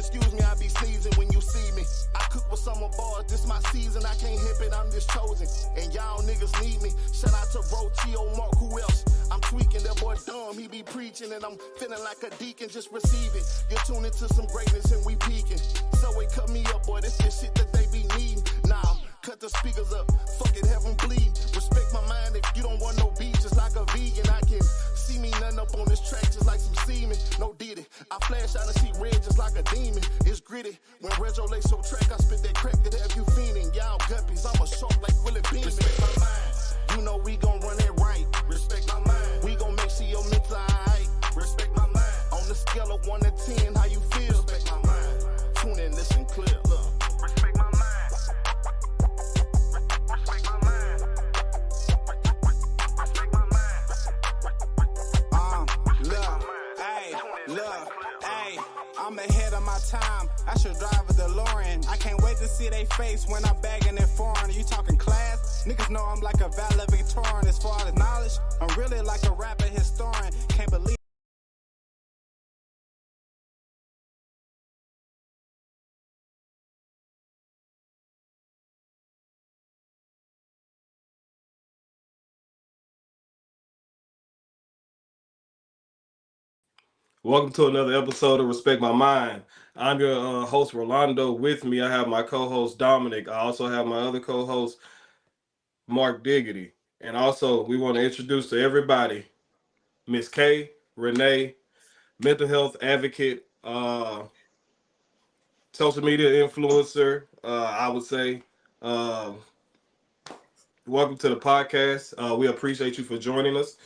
excuse me, I be sneezing when you see me. I cook with some bars, this my season. I can't hip it, I'm just chosen. And y'all niggas need me. Shout out to Rotio, Mark, who else? I'm tweaking, that boy dumb, he be preaching. And I'm feeling like a deacon, just receive it. You're tuned into some greatness and we peaking. So it cut me up, boy, this shit that they be needing. Now, cut the speakers up, fuck it, have them bleed. Respect my mind if you don't want no beef, just like a vegan. I can see me nothing up on this track, just like some semen. No did it, I flash out and see red just like a demon. It's gritty, when Rego lay so track, I spit that crack that have you fiending. Y'all guppies, I'm a shark like Willie Beeman. Respect my mind, you know we gon' run it right. Respect my mind, we gon' make sure your mental alright. Respect my mind, on the scale of 1 to 10, how you feel? Respect my mind, tune in, listen clear, look. Respect my mind. Respect my mind. Respect my mind. Look, I'm ahead of my time. I should drive a DeLorean. I can't wait to see they face when I'm bagging it foreign. You talking class? Niggas know I'm like a valedictorian. As far as knowledge, I'm really like a rapper historian. Can't believe. Welcome to another episode of Respect My Mind. I'm your host, Rolando. With me, I have my co-host, Dominic. I also have my other co-host, Mark Diggity. And also, we want to introduce to everybody, Miss Kay Renẽe, mental health advocate, social media influencer, I would say. Welcome to the podcast. We appreciate you for joining us.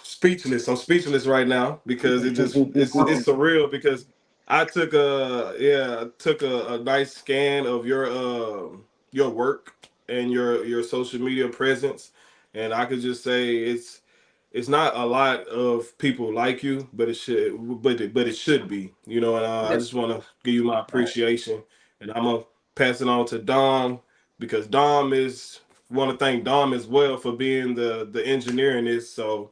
Speechless. I'm speechless right now because it's surreal because I took a nice scan of your work and your social media presence, and I could just say it's not a lot of people like you, but it should be, you know. And I just want to give you my appreciation, and I'm gonna pass it on to Dom because want to thank Dom as well for being the engineer in this. So,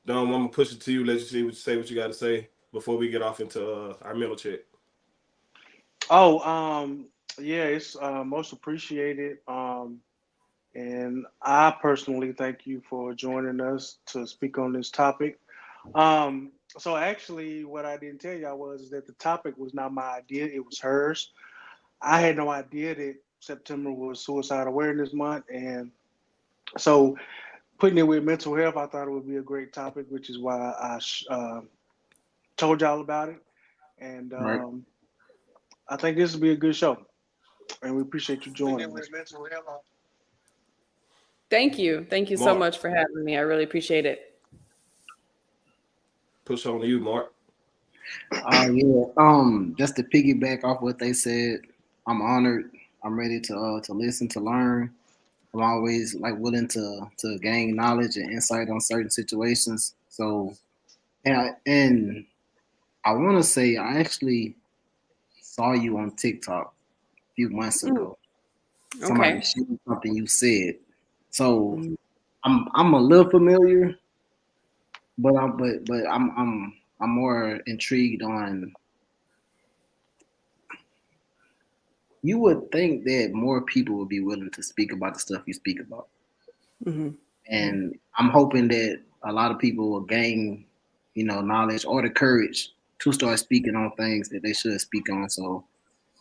Dom, I'm gonna push it to you. Let you say what you got to say before we get off into our mental check. Yeah, it's most appreciated. And I personally thank you for joining us to speak on this topic. So actually, what I didn't tell y'all was that the topic was not my idea; it was hers. I had no idea that September was Suicide Awareness Month, and so putting it with mental health, I thought it would be a great topic, which is why I told y'all about it. And Right. I think this will be a good show, and we appreciate you joining us. Thank you so Mark. much for having me. I really appreciate it. Push on to you, Mark. Just to piggyback off what they said, I'm honored. I'm ready to listen, to learn. I'm always willing to gain knowledge and insight on certain situations. So, and I want to say I actually saw you on TikTok a few months ago. Somebody shared something you said. So I'm a little familiar, but I'm more intrigued on. You would think that more people would be willing to speak about the stuff you speak about. Mm-hmm. And I'm hoping that a lot of people will gain, knowledge or the courage to start speaking on things that they should speak on. So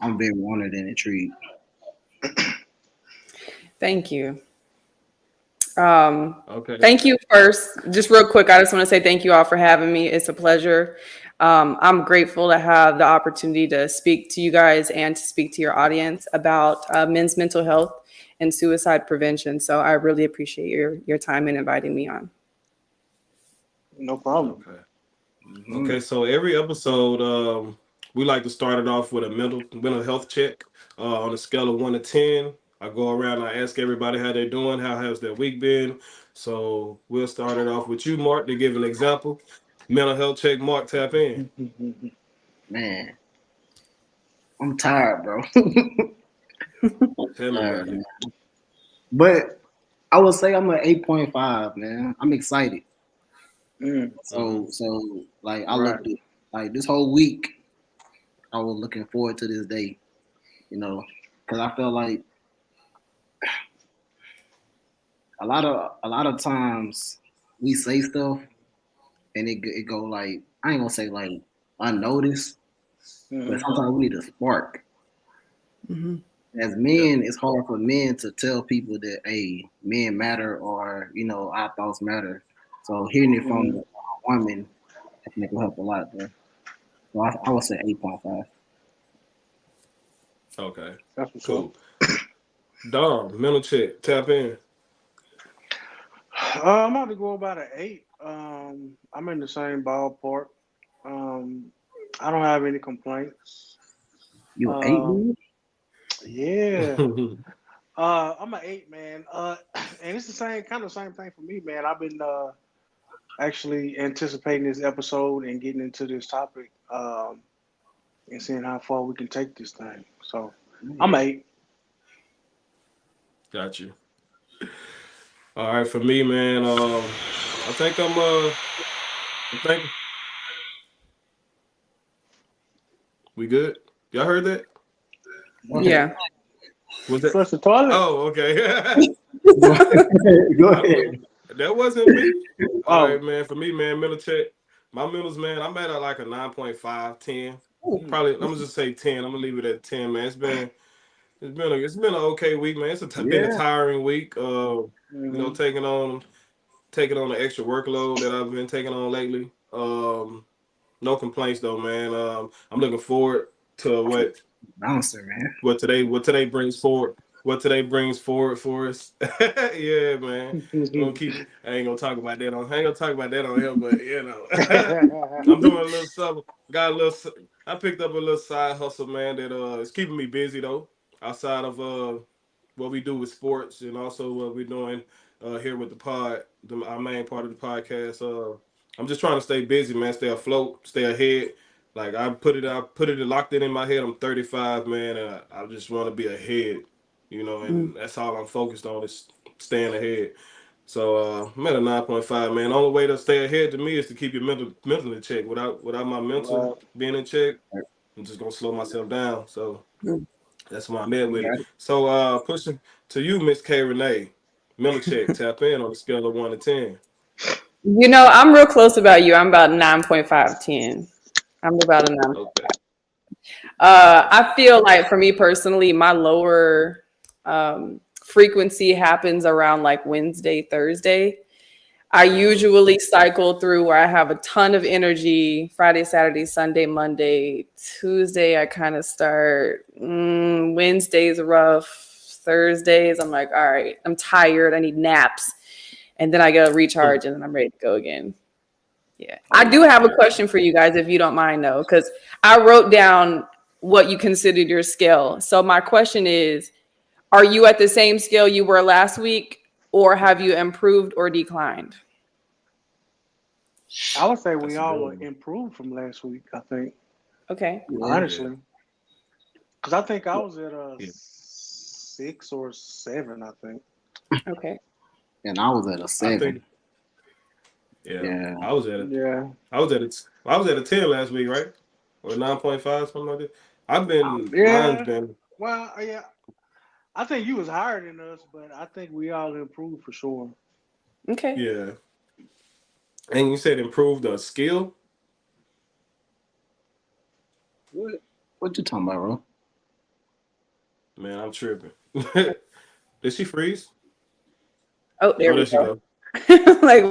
I'm very honored and intrigued. Thank you. Okay. Thank you first. Just real quick, I just want to say thank you all for having me. It's a pleasure. I'm grateful to have the opportunity to speak to you guys and to speak to your audience about men's mental health and suicide prevention. So I really appreciate your time in inviting me on. No problem. Okay. Okay, so every episode, we like to start it off with a mental health check on a scale of 1 to 10. I go around, I ask everybody how they're doing, how has their week been. So we'll start it off with you, Mark, to give an example. Mental health check, Mark, tap in. Man, I'm tired, bro. Tell me about it. But I would say I'm an 8.5, man. I'm excited. So like I Right. looked at like this whole week, I was looking forward to this day, because I felt like a lot of times we say stuff and it go like I ain't gonna say like unnoticed, but sometimes we need a spark. Mm-hmm. As men, it's hard for men to tell people that hey, men matter or our thoughts matter. So hearing it from a woman, I think will help a lot, bro. So I would say 8.5. Okay, That's what's up. cool. Dom, mental check. Tap in. I'm about to go about an 8. I'm in the same ballpark. I don't have any complaints. You an 8, Um, dude? yeah. I'm an 8, man. And it's the same thing for me, man. I've been actually anticipating this episode and getting into this topic, and seeing how far we can take this thing. So I'm an 8. Got you. All right, for me, man. I think I think we good. Y'all heard that? Yeah. Was that? Flush the toilet. Oh, okay. Go ahead. That wasn't me. All Oh, right, man. For me, man, mental check. My mentals, man, I'm at like a 9.5, 10. Probably, I'm gonna just say 10. I'm gonna leave it at 10, man. It's been an okay week, man. Been a Yeah. tiring week. mhm. Taking on the extra workload that I've been taking on lately. No complaints though, man. I'm looking forward to Bouncer, man. what today brings forward. What today brings forward for us. Yeah, man. I ain't gonna talk about that on here, but I'm doing a little something. I picked up a little side hustle, man, that is keeping me busy though. Outside of what we do with sports and also what we're doing here with the our main part of the podcast. I'm just trying to stay busy, man, stay afloat, stay ahead. Like I put it locked in my head. I'm 35, man, and I just want to be ahead, and that's all I'm focused on is staying ahead. So I'm at a 9.5, man. The only way to stay ahead to me is to keep your mental in check. Without my mental Right. being in check, I'm just gonna slow myself down. So that's why I'm at with it. Got it. So pushing to you, Miss Kay Renẽe. Mental check, tap in on a scale of 1 to 10. I'm real close about you. I'm about 9.5, 10. I'm about a 9. Okay. I feel like for me personally, my lower frequency happens around like Wednesday, Thursday. I usually cycle through where I have a ton of energy Friday, Saturday, Sunday, Monday, Tuesday. I kind of start Wednesdays rough. Thursdays, I'm like, all right, I'm tired. I need naps. And then I go recharge and then I'm ready to go again. Yeah. I do have a question for you guys, if you don't mind, though, because I wrote down what you considered your scale. So my question is, are you at the same scale you were last week, or have you improved or declined? I would say we That's a all good were one. improved from last week. I think, Okay. Yeah. honestly, because I think I was at a Yeah. 6 or 7. I think. Okay. And I was at a I 7. think, yeah, Yeah. I was at it. Yeah. I was at a 10 last week, right? Or 9.5, something like that. Mine's Yeah. been, Well, yeah. I think you was higher than us, but I think we all improved for sure. Okay. yeah. And you said improved the skill? What you talking about, bro? Man, I'm tripping. Did she freeze? Oh, there Oh, we there she go. go. Like,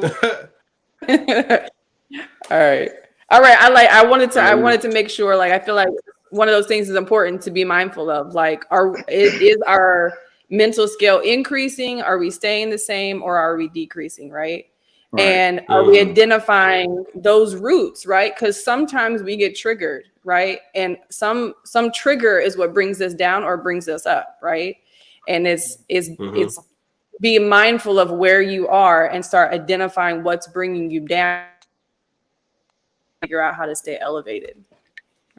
all right. All right. I wanted to make sure, like, I feel like one of those things is important to be mindful of. Like, is our mental scale increasing? Are we staying the same, or are we decreasing? Right. Right. And are we identifying those roots, right? Because sometimes we get triggered, right? And some trigger is what brings us down or brings us up, right? And it's Mhm. be mindful of where you are and start identifying what's bringing you down. Figure out how to stay elevated,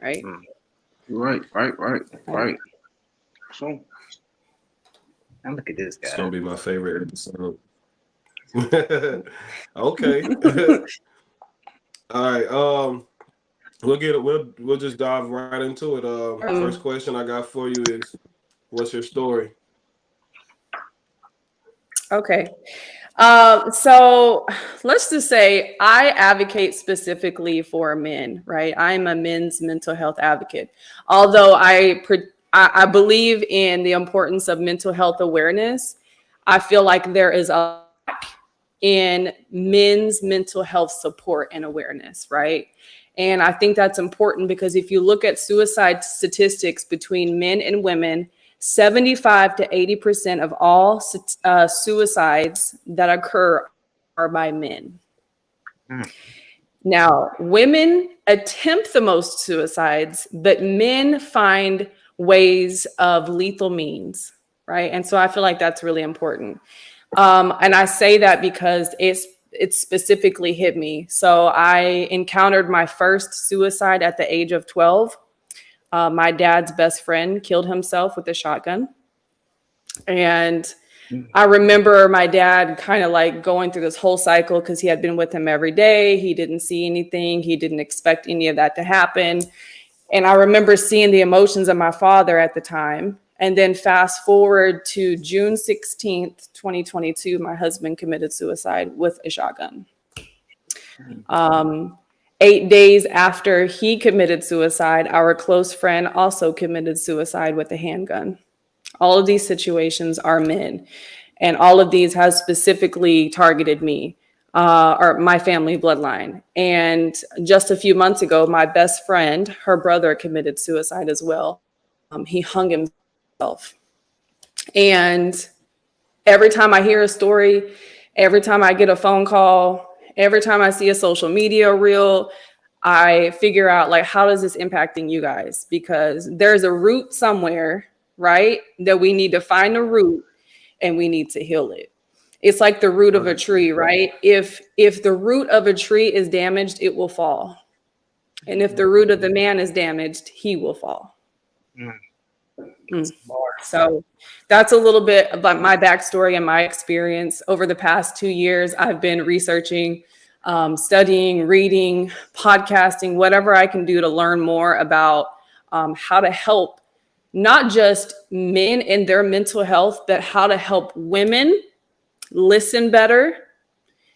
right? Right. So And look at this It's guy. gonna be my favorite episode. Okay. All right. We'll get it. We'll just dive right into it. First question I got for you is, what's your story? Okay. So let's just say I advocate specifically for men, right? I'm a men's mental health advocate. Although I believe in the importance of mental health awareness, I feel like there is a lack in men's mental health support and awareness, right? And I think that's important because if you look at suicide statistics between men and women, 75 to 80% of all suicides that occur are by men. Now, women attempt the most suicides, but men find ways of lethal means, right? And so I feel like that's really important. And I say that because it specifically hit me. So I encountered my first suicide at the age of 12. My dad's best friend killed himself with a shotgun. And I remember my dad kind of like going through this whole cycle because he had been with him every day. He didn't see anything. He didn't expect any of that to happen. And I remember seeing the emotions of my father at the time. And then fast forward to June 16th, 2022, my husband committed suicide with a shotgun. 8 days after he committed suicide, our close friend also committed suicide with a handgun. All of these situations are men, and all of these has specifically targeted me or my family bloodline. And just a few months ago, my best friend, her brother committed suicide as well. He hung himself. And every time I hear a story, every time I get a phone call, every time I see a social media reel, I figure out like, how is this impacting you guys? Because there's a root somewhere, right? That we need to find a root and we need to heal it. It's like the root of a tree, right? If the root of a tree is damaged, it will fall. And if the root of the man is damaged, he will fall. So that's a little bit about my backstory and my experience. Over the past 2 years, I've been researching, studying, reading, podcasting, whatever I can do to learn more about how to help not just men in their mental health, but how to help women listen better,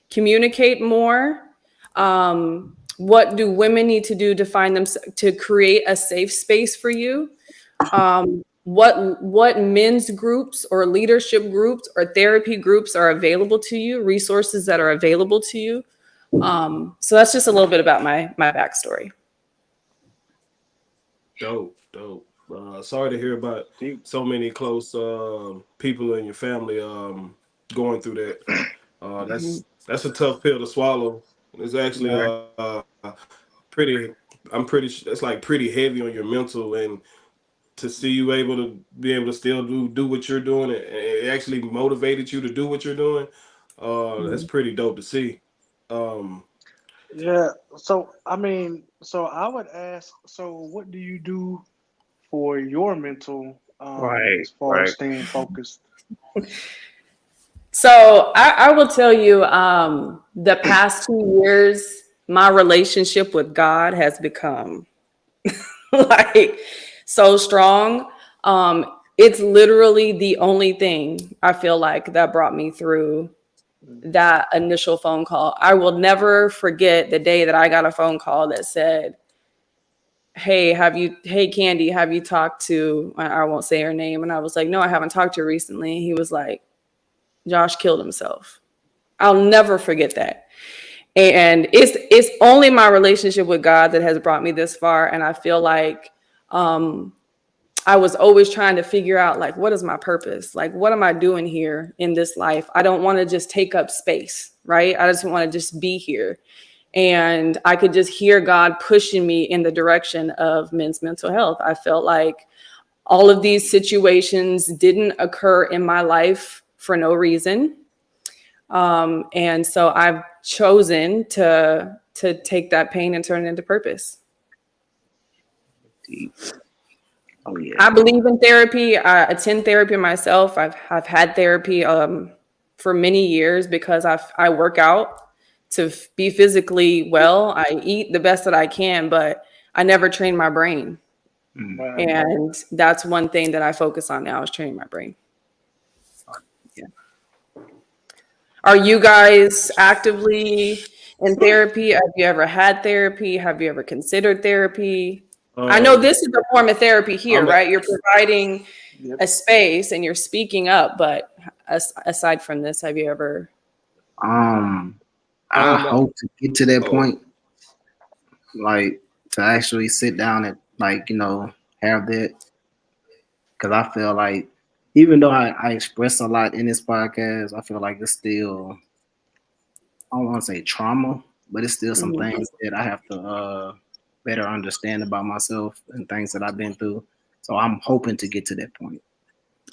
communicate more. What do women need to do to find them, to create a safe space for you? What men's groups or leadership groups or therapy groups are available to you, resources that are available to you. So that's just a little bit about my backstory. Dope. Sorry to hear about so many close people in your family going through that. That's a tough pill to swallow. It's actually it's like pretty heavy on your mental, and to see you able to still do what you're doing, and it actually motivated you to do what you're doing. That's pretty dope to see. Yeah. So I mean, so I would ask, so what do you do for your mental as far as staying focused? So I will tell you, the past 2 years, my relationship with God has become like so strong. It's literally the only thing I feel like that brought me through that initial phone call. I will never forget the day that I got a phone call that said, hey, Candy, have you talked to, I won't say her name. And I was like, no, I haven't talked to her recently. He was like, Josh killed himself. I'll never forget that. And it's only my relationship with God that has brought me this far. And I feel like I was always trying to figure out, like, what is my purpose? Like, what am I doing here in this life? I don't want to just take up space, right? I just want to just be here. And I could just hear God pushing me in the direction of men's mental health. I felt like all of these situations didn't occur in my life for no reason. And so I've chosen to take that pain and turn it into purpose. Oh yeah. I believe in therapy. I attend therapy myself. I've had therapy for many years because I work out to be physically well. I eat the best that I can, but I never train my brain. Right. And that's one thing that I focus on now is training my brain. Yeah. Are you guys actively in therapy? Have you ever had therapy? Have you ever considered therapy? I know Um, this is a form of therapy here, I'm right? You're providing Yep. a space and you're speaking up, but aside from this, have you ever? I um hope to get to that oh point, like to actually sit down and like have that, because I feel like even though I express a lot in this podcast, I feel like it's still, I don't want to say trauma, but it's still some Mhm. things that I have to better understand about myself and things that I've been through. So I'm hoping to get to that point.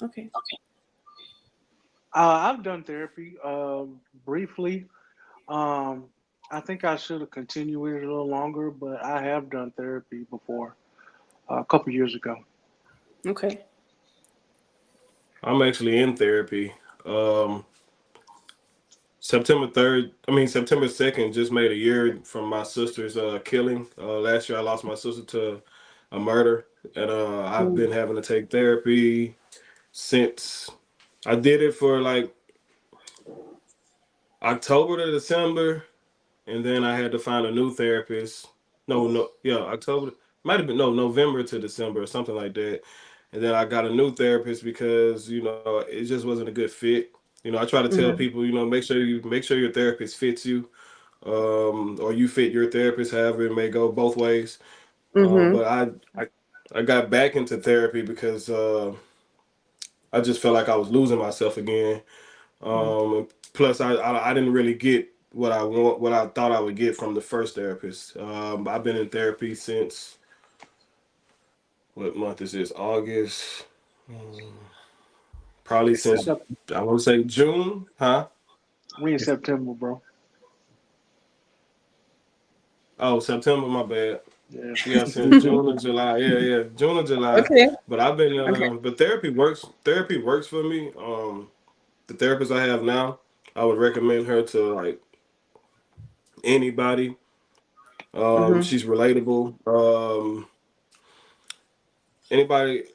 Okay. I've done therapy briefly. Um, I think I should have continued with it a little longer, but I have done therapy before a couple years ago. Okay. I'm actually in therapy. Um, September 2nd just made a year from my sister's killing. Last year I lost my sister to a murder, and I've Mm. been having to take therapy since. I did it for like October to December, and then I had to find a new therapist. Yeah, October might have been no November to December or something like that. And then I got a new therapist because it just wasn't a good fit. I try to tell Mhm. people, make sure your therapist fits you, or you fit your therapist. However, it may go both ways. Mhm. But I I got back into therapy because I just felt like I was losing myself again. Plus, I didn't really get what I thought I would get from the first therapist. I've been in therapy since what month is this? August. Probably since Sep- I want to say June, huh? we in September, bro. Oh, September. My bad. Yeah. Yeah, since June or July. Yeah, yeah, June or July. Okay. But I've been, Okay. but therapy works. Therapy works for me. The therapist I have now, I would recommend her to like anybody. Mhm. She's relatable. Anybody,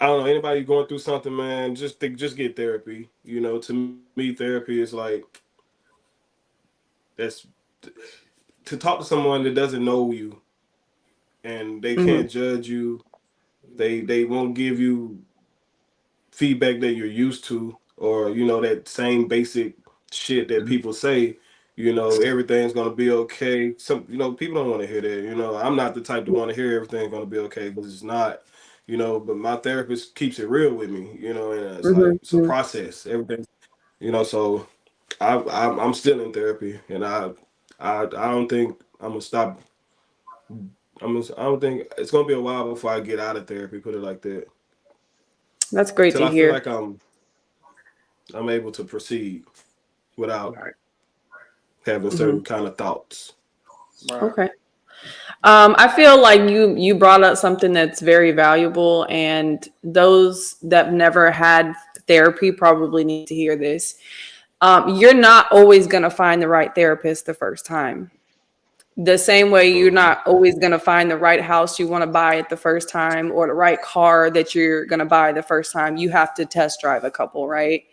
I don't know, anybody going through something, man, just get therapy. To me, therapy is like that's to talk to someone that doesn't know you and they Mhm. can't judge you. They won't give you feedback that you're used to, or that same basic shit that people say. Everything's gonna be okay. Some people don't want to hear that. I'm not the type to want to hear everything's gonna be okay because it's not. But my therapist keeps it real with me. And it's like Mhm. it's a Mhm. process. Everything. So I'm still in therapy, and I don't think I'm gonna stop. I don't think it's gonna be a while before I get out of therapy. Put it like that. That's great Till to I feel hear. like I'm able to proceed without Right. having Mhm. certain kind of thoughts. Right. Okay. I feel like you brought up something that's very valuable, and those that never had therapy probably need to hear this. You're not always going to find the right therapist the first time. The same way you're Hmm. not always going to find the right house you want to buy at the first time or the right car that you're going to buy the first time. You have to test drive a couple, right?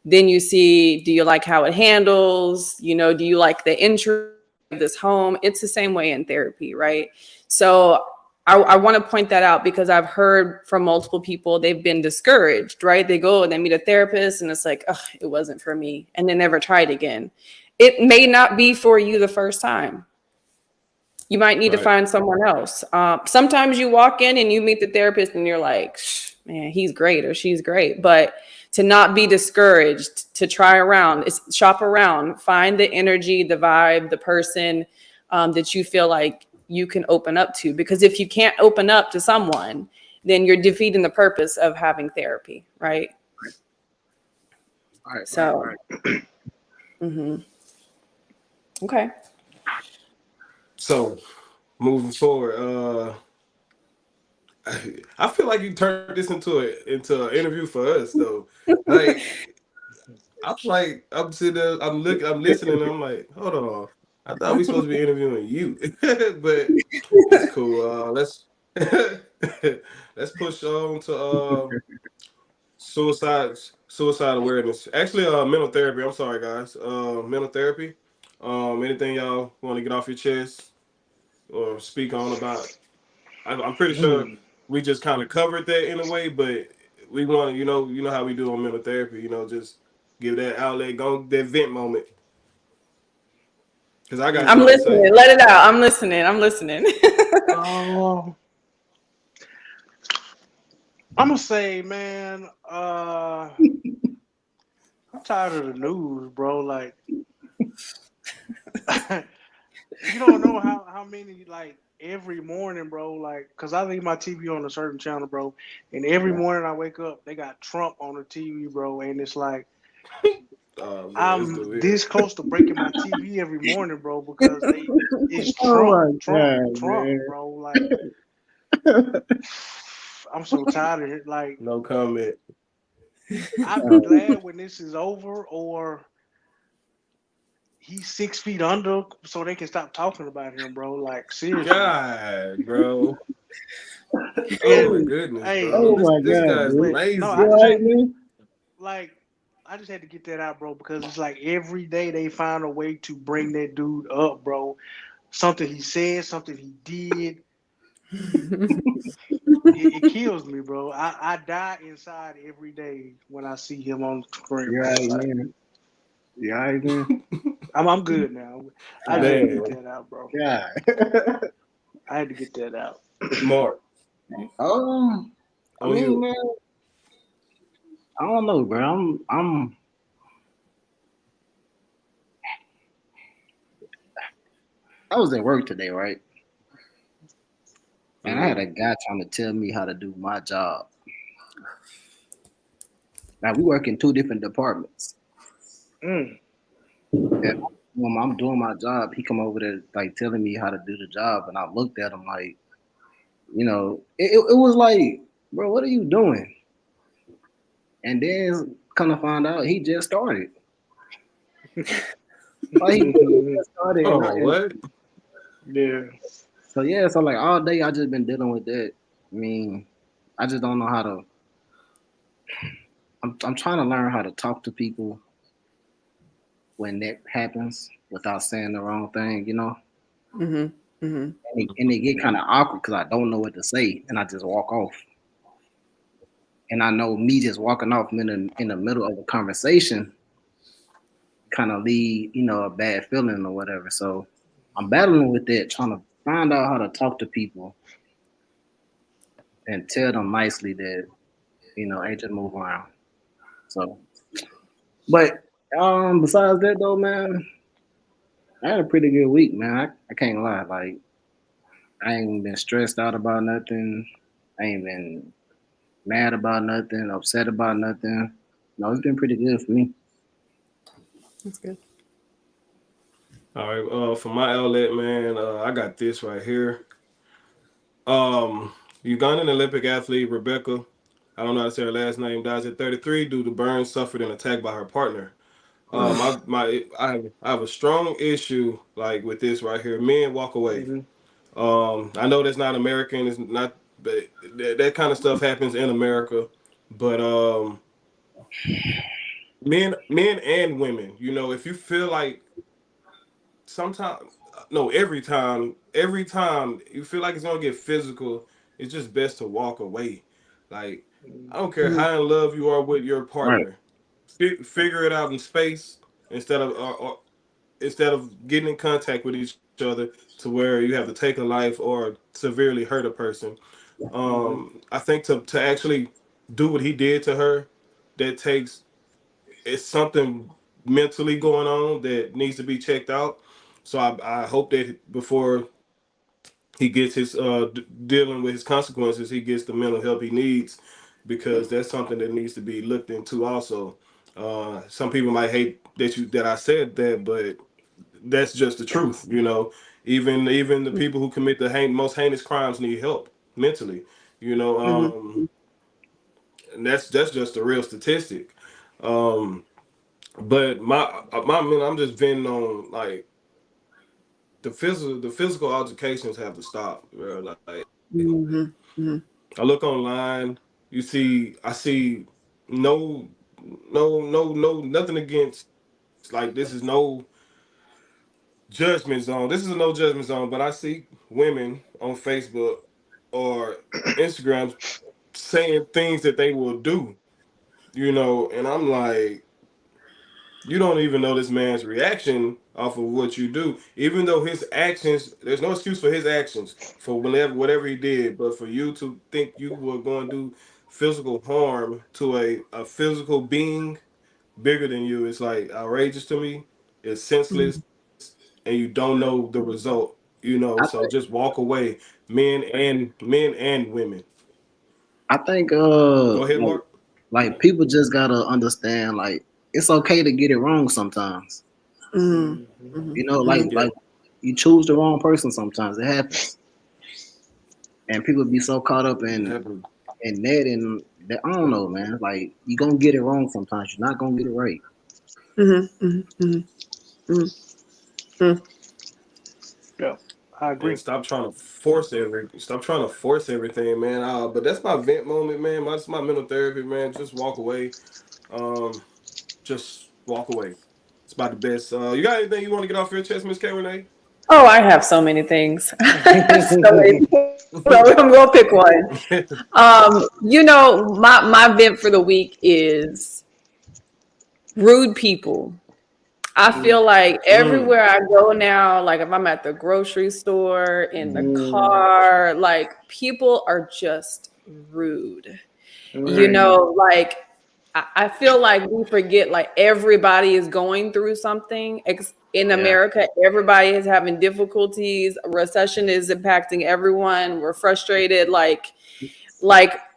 Then you see, do you like how it handles? Do you like the intro of this home? It's the same way in therapy, right? So I want to point that out because I've heard from multiple people they've been discouraged, right? They go and they meet a therapist and it's like, oh, it wasn't for me. And they never tried again. It may not be for you the first time. You might need to Right. find someone else. Sometimes you walk in and you meet the therapist and you're like, man, he's great or she's great. But to not be discouraged, to try around, shop around, find the energy, the vibe, the person that you feel like you can open up to. Because if you can't open up to someone, then you're defeating the purpose of having therapy, right? Right, right, So, right. mhm. Okay. So moving forward, I feel like you turned this into an interview for us though. Like I'm like, I'm sitting there, I'm listening, and I'm like, hold on. I thought we supposed to be interviewing you, but it's cool. Let's let's push on to suicide suicide awareness. Actually, mental therapy. I'm sorry, guys. Mental therapy. Anything y'all want to get off your chest or speak on about? I'm pretty sure we just kind of covered that in a way, but we want to, you know how we do on mental therapy. Just give that outlet, go that vent moment. Because I got I'm something to say. listening. Let it out. I'm listening. I'm listening. Oh, I'm gonna say, man, I'm tired of the news, bro. Like, you don't know how many like every morning, bro. Like, cause I leave my TV on a certain channel, bro, and every morning I wake up, they got Trump on the TV, bro, and it's like Oh man, it's I'm good here. this close to breaking my TV every morning, bro, because it's Oh Trump, my Trump, god, Trump, man. bro. Like, I'm so tired of it. Like, No comment. I'd be glad when this is over, or he's 6 feet under, so they can stop talking about him, bro. Like, seriously. God, bro. Oh my And goodness, hey, bro. Oh This my this god, guy's dude. but no, lazy. I You just alright, had man? like I just had to get that out, bro, because it's like every day they find a way to bring that dude up, bro. Something he said, something he did. It kills me, bro. I die inside every day when I see him on screen, You bro. alright, Like, man? You alright, man? I'm good now. I just had to get Man, that out, bro. God. I had to get that out. Mark, I on mean, you. man, I don't know, bro. I was at work today, right? And I had Mm-hmm. a guy trying to tell me how to do my job. Now we work in two different departments. Mm. And when I'm doing my job, he come over there like telling me how to do the job, and I looked at him like, it was like, bro, what are you doing? And then kind of find out he just started. Like he literally just started, Oh, what? Yeah. so yeah, so like all day I just been dealing with that. I mean, I just don't know how to. I'm trying to learn how to talk to people when that happens without saying the wrong thing. hmm hmm And it get kind of awkward because I don't know what to say, and I just walk off. And I know me just walking off in the middle of a conversation kind of lead a bad feeling or whatever. So I'm battling with that, trying to find out how to talk to people and tell them nicely that hey, just move around. So, but besides that though, man, I had a pretty good week, man. I can't lie. Like I ain't been stressed out about nothing. I ain't been mad about nothing, upset about nothing. No, it's been pretty good for me. That's good. All right. For my outlet, man, I got this right here. Ugandan Olympic athlete Rebecca, I don't know how to say her last name, dies at 33 due to burns suffered in attack by her partner. I have a strong issue like with this right here. Men walk away. Mm-hmm. I know that's not American. It's not, but that kind of stuff happens in America. But men and women, if you feel like sometimes, no, every time you feel like it's gonna get physical, it's just best to walk away. Like I don't care Mhm. how in love you are with your Right. partner, figure it out in space instead of getting in contact with each other to where you have to take a life or severely hurt a person. Mm-hmm. I think to actually do what he did to her, that takes it's something mentally going on that needs to be checked out. So I hope that before he gets his dealing with his consequences, he gets the mental help he needs because that's something that needs to be looked into also. Some people might hate that I said that, but that's just the truth. Even the people who commit the most heinous crimes need help mentally. You know, hmm and that's just a real statistic. Um, But I'm just venting on like the physical altercations have to stop, bro. Like Mhm. Mhm. I look online, I see no, nothing against like this is no judgment zone. This is a no judgment zone, but I see women on Facebook or Instagram saying things that they will do, and I'm like, you don't even know this man's reaction off of what you do. Even though his actions, there's no excuse for his actions for whatever he did, but for you to think you were going to do physical harm to a physical being bigger than you, it's like outrageous to me. It's senseless, and you don't know the result. So I just think walk away, men and women. I think Go ahead, Mark. like people just gotta understand like it's okay to get it wrong sometimes. Mhm. Mhm. Mhm. You know, Mhm. Yeah, like you choose the wrong person sometimes. It happens. And people be so caught up it in happened. that and that I don't know, man. Like you gonna get it wrong sometimes. You're not gonna get it right. Mhm. Mhm. Mhm. Mhm. Mhm. Yeah, I And agree. stop trying to force everything, man. But that's my vent moment, man. That's my mental therapy, man. Just walk away. Um, just walk away. It's about the best. You got anything you want to get off your chest, Miss Kay Renee? Oh, I have so many things. So many. So I'm gonna pick one. My vent for the week is rude people. I feel like Mm. everywhere I go now, like if I'm at the grocery store, in the Mm, car, like people are just rude. Right. Like I feel like we forget like everybody is going through something. In yeah. America, everybody is having difficulties. Recession is impacting everyone. We're frustrated. Like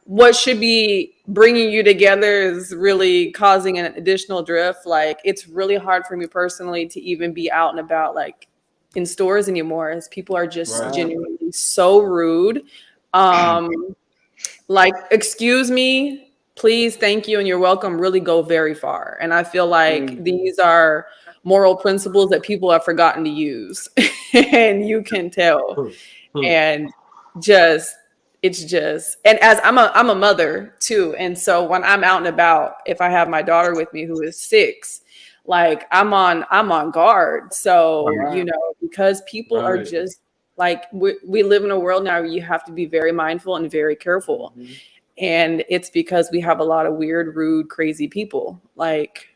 what should be bringing you together is really causing an additional drift. Like it's really hard for me personally to even be out and about like in stores anymore as people are just Right. Right. genuinely so rude. Um like excuse me, please, thank you, and you're welcome really go very far. And I feel like Mm. these are moral principles that people have forgotten to use. And you can tell. Hmm. Hmm. And just it's just and as I'm a mother too, and so when I'm out and about, if I have my daughter with me who is 6, like I'm on guard. So Yeah. because people are Right. just like we live in a world now where you have to be very mindful and very careful, Mhm. and it's because we have a lot of weird, rude, crazy people. Like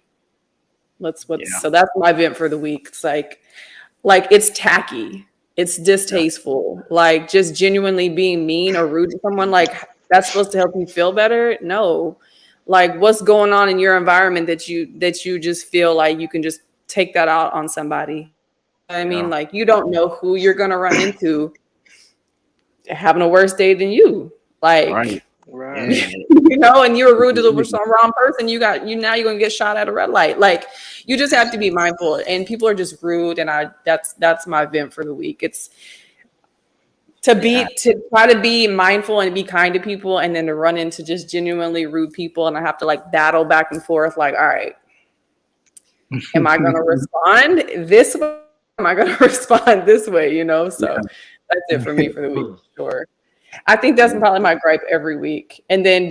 Yeah. so that's my vent for the week. It's like it's tacky, it's Yeah. distasteful, like just genuinely being mean or rude to someone, like that's supposed to help you feel better. No, like what's going on in your environment that you just feel like you can just take that out on somebody. I mean, Yeah. like you don't know who you're gonna run into having a worse day than you, Right. like Right. Yeah. and you were rude to the wrong person, now you're gonna get shot at a red light. Like you just have to be mindful, and people are just rude, and that's my vent for the week. It's Yeah. to try to be mindful and be kind to people, and then to run into just genuinely rude people, and I have to like battle back and forth, like, all right, am I gonna respond this way, am I gonna respond this way, so that's it for me for the week, Hmm. for sure. I think that's probably my gripe every week. And then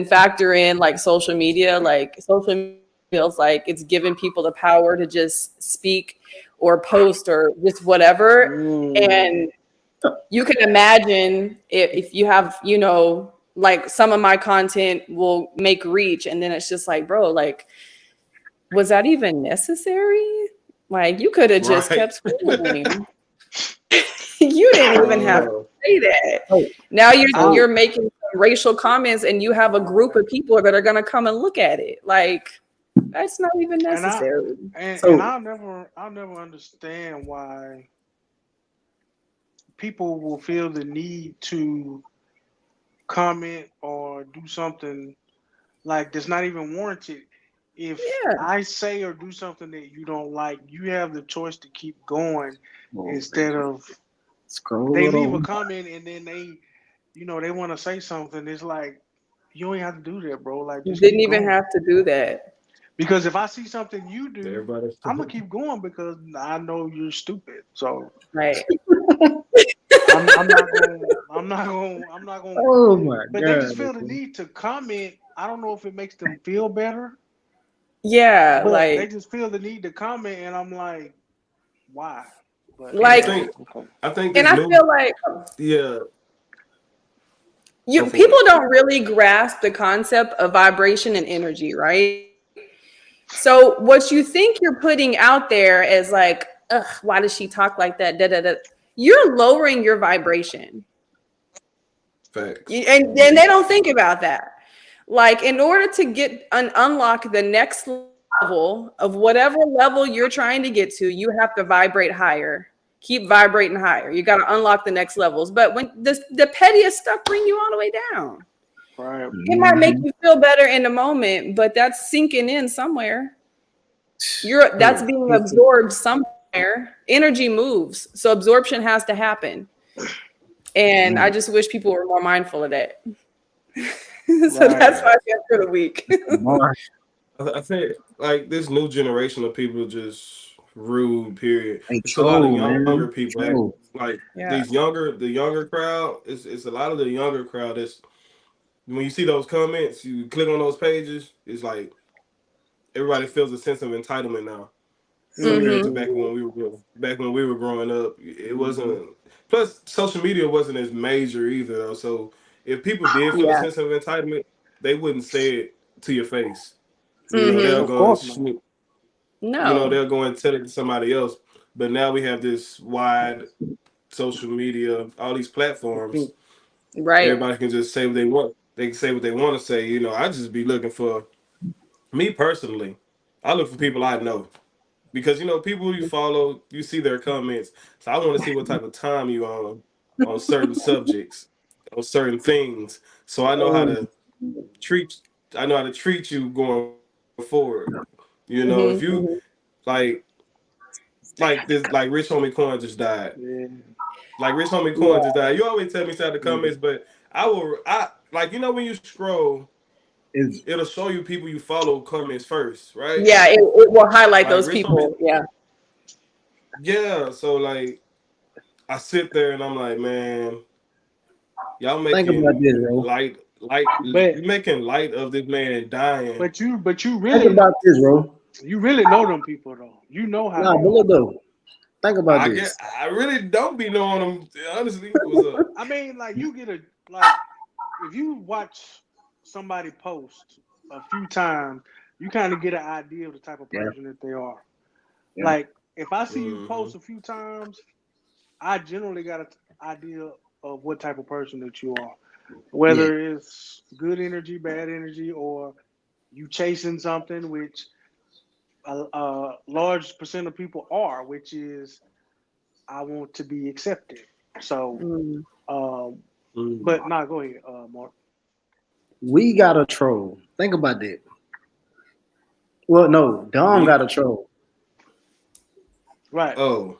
factor in like social media. Like social media feels like it's giving people the power to just speak or post or just whatever. Mm. And you can imagine if you have, like some of my content will make reach, and then it's just like, bro, like, was that even necessary? Like you could have just Right. kept scrolling. You didn't even have to uh, say that. So, Now you're I you're so making some racial comments, and you have a group of people that are gonna come and look at it. Like that's not even and I necessary. and so I'll never understand why people will feel the need to comment or do something like that's not even warranted. If Yeah. I say or do something that you don't like, you have the choice to keep going oh, instead of scroll they it leave a over. comment and then they want to say something. It's like you don't have to do that, bro. Like You just didn't keep even going have to do that. Because if I see something you do, Everybody. I'm gonna keep going because I know you're stupid. So Right. I'm not gonna. I'm not gonna. I'm not gonna. Oh my But they just god. feel the need to comment. I don't know if it makes them feel better, Yeah, but they like just feel the need to comment, and I'm like, why? But I like think okay. I think and this I new feel like yeah. Go you for people it. don't really grasp the concept of vibration and energy, right? So what you think you're putting out there is like, ugh, why does she talk like that? Da, da, da. You're lowering your vibration. Facts. And they don't think about that. Like, in order to get unlock the next level of whatever level you're trying to get to, you have to vibrate higher. Keep vibrating higher. You got to unlock the next levels. But when the pettiest stuff bring you all the way down. Right. It might make you feel better in the moment, but that's sinking in somewhere. That's being absorbed somewhere. Energy moves, so absorption has to happen. And I just wish people were more mindful of that. So that's my tip for the week. I think like this new generation of people just rude. Period. Hey, It's a lot of troll, younger man. people. Troll. Like Yeah. the younger crowd. It's a lot of the younger crowd. That's when you see those comments, you click on those pages. It's like everybody feels a sense of entitlement now, compared to Mm-hmm. back when we were growing up. It wasn't. Plus, social media wasn't as major either. Though. So if people did feel a Yeah. sense of entitlement, they wouldn't say it to your face. Mm-hmm. They'll Of go and course not. snoop. No. They'll go and tell it to somebody else. But now we have this wide social media, all these platforms. Right. Everybody can just say what they want. They can say what they want to say. I just be looking for me personally. I look for people I know because people you follow, you see their comments. So I want to see what type of time you on certain subjects, on certain things. So I know how to treat. I know how to treat you going forward. If Mm-hmm. you like this, like Rich Homie Coin just died. Yeah. Like Rich Homie Coin just died. You always tell me inside the comments, but I like when you scroll, Is it'll show you people you follow comments first, right? Yeah, it will highlight Like those Rich Homie, people. Yeah. yeah. So like I sit there and I'm like, man, y'all think about making this, bro. But you making light of this man dying. you Think about this, bro. really know them people though. You know how Nah, they but are. look though. Think about this. I really don't be knowing them. Honestly, what's up? I mean, like you get like if you watch somebody post a few times, you kind of get an idea of the type of Yeah, person that they are. yeah. Like if I see you Mm-hmm. post a few times, I generally got an idea of what type of person that you are. Yeah. Whether it's good energy, bad energy, or you chasing something, which a large percent of people are, which is I want to be accepted. So, Mm. but nah, go ahead, Mark. We got a troll. Think about that. Well, no, Dom Me? got a troll. Right. Oh,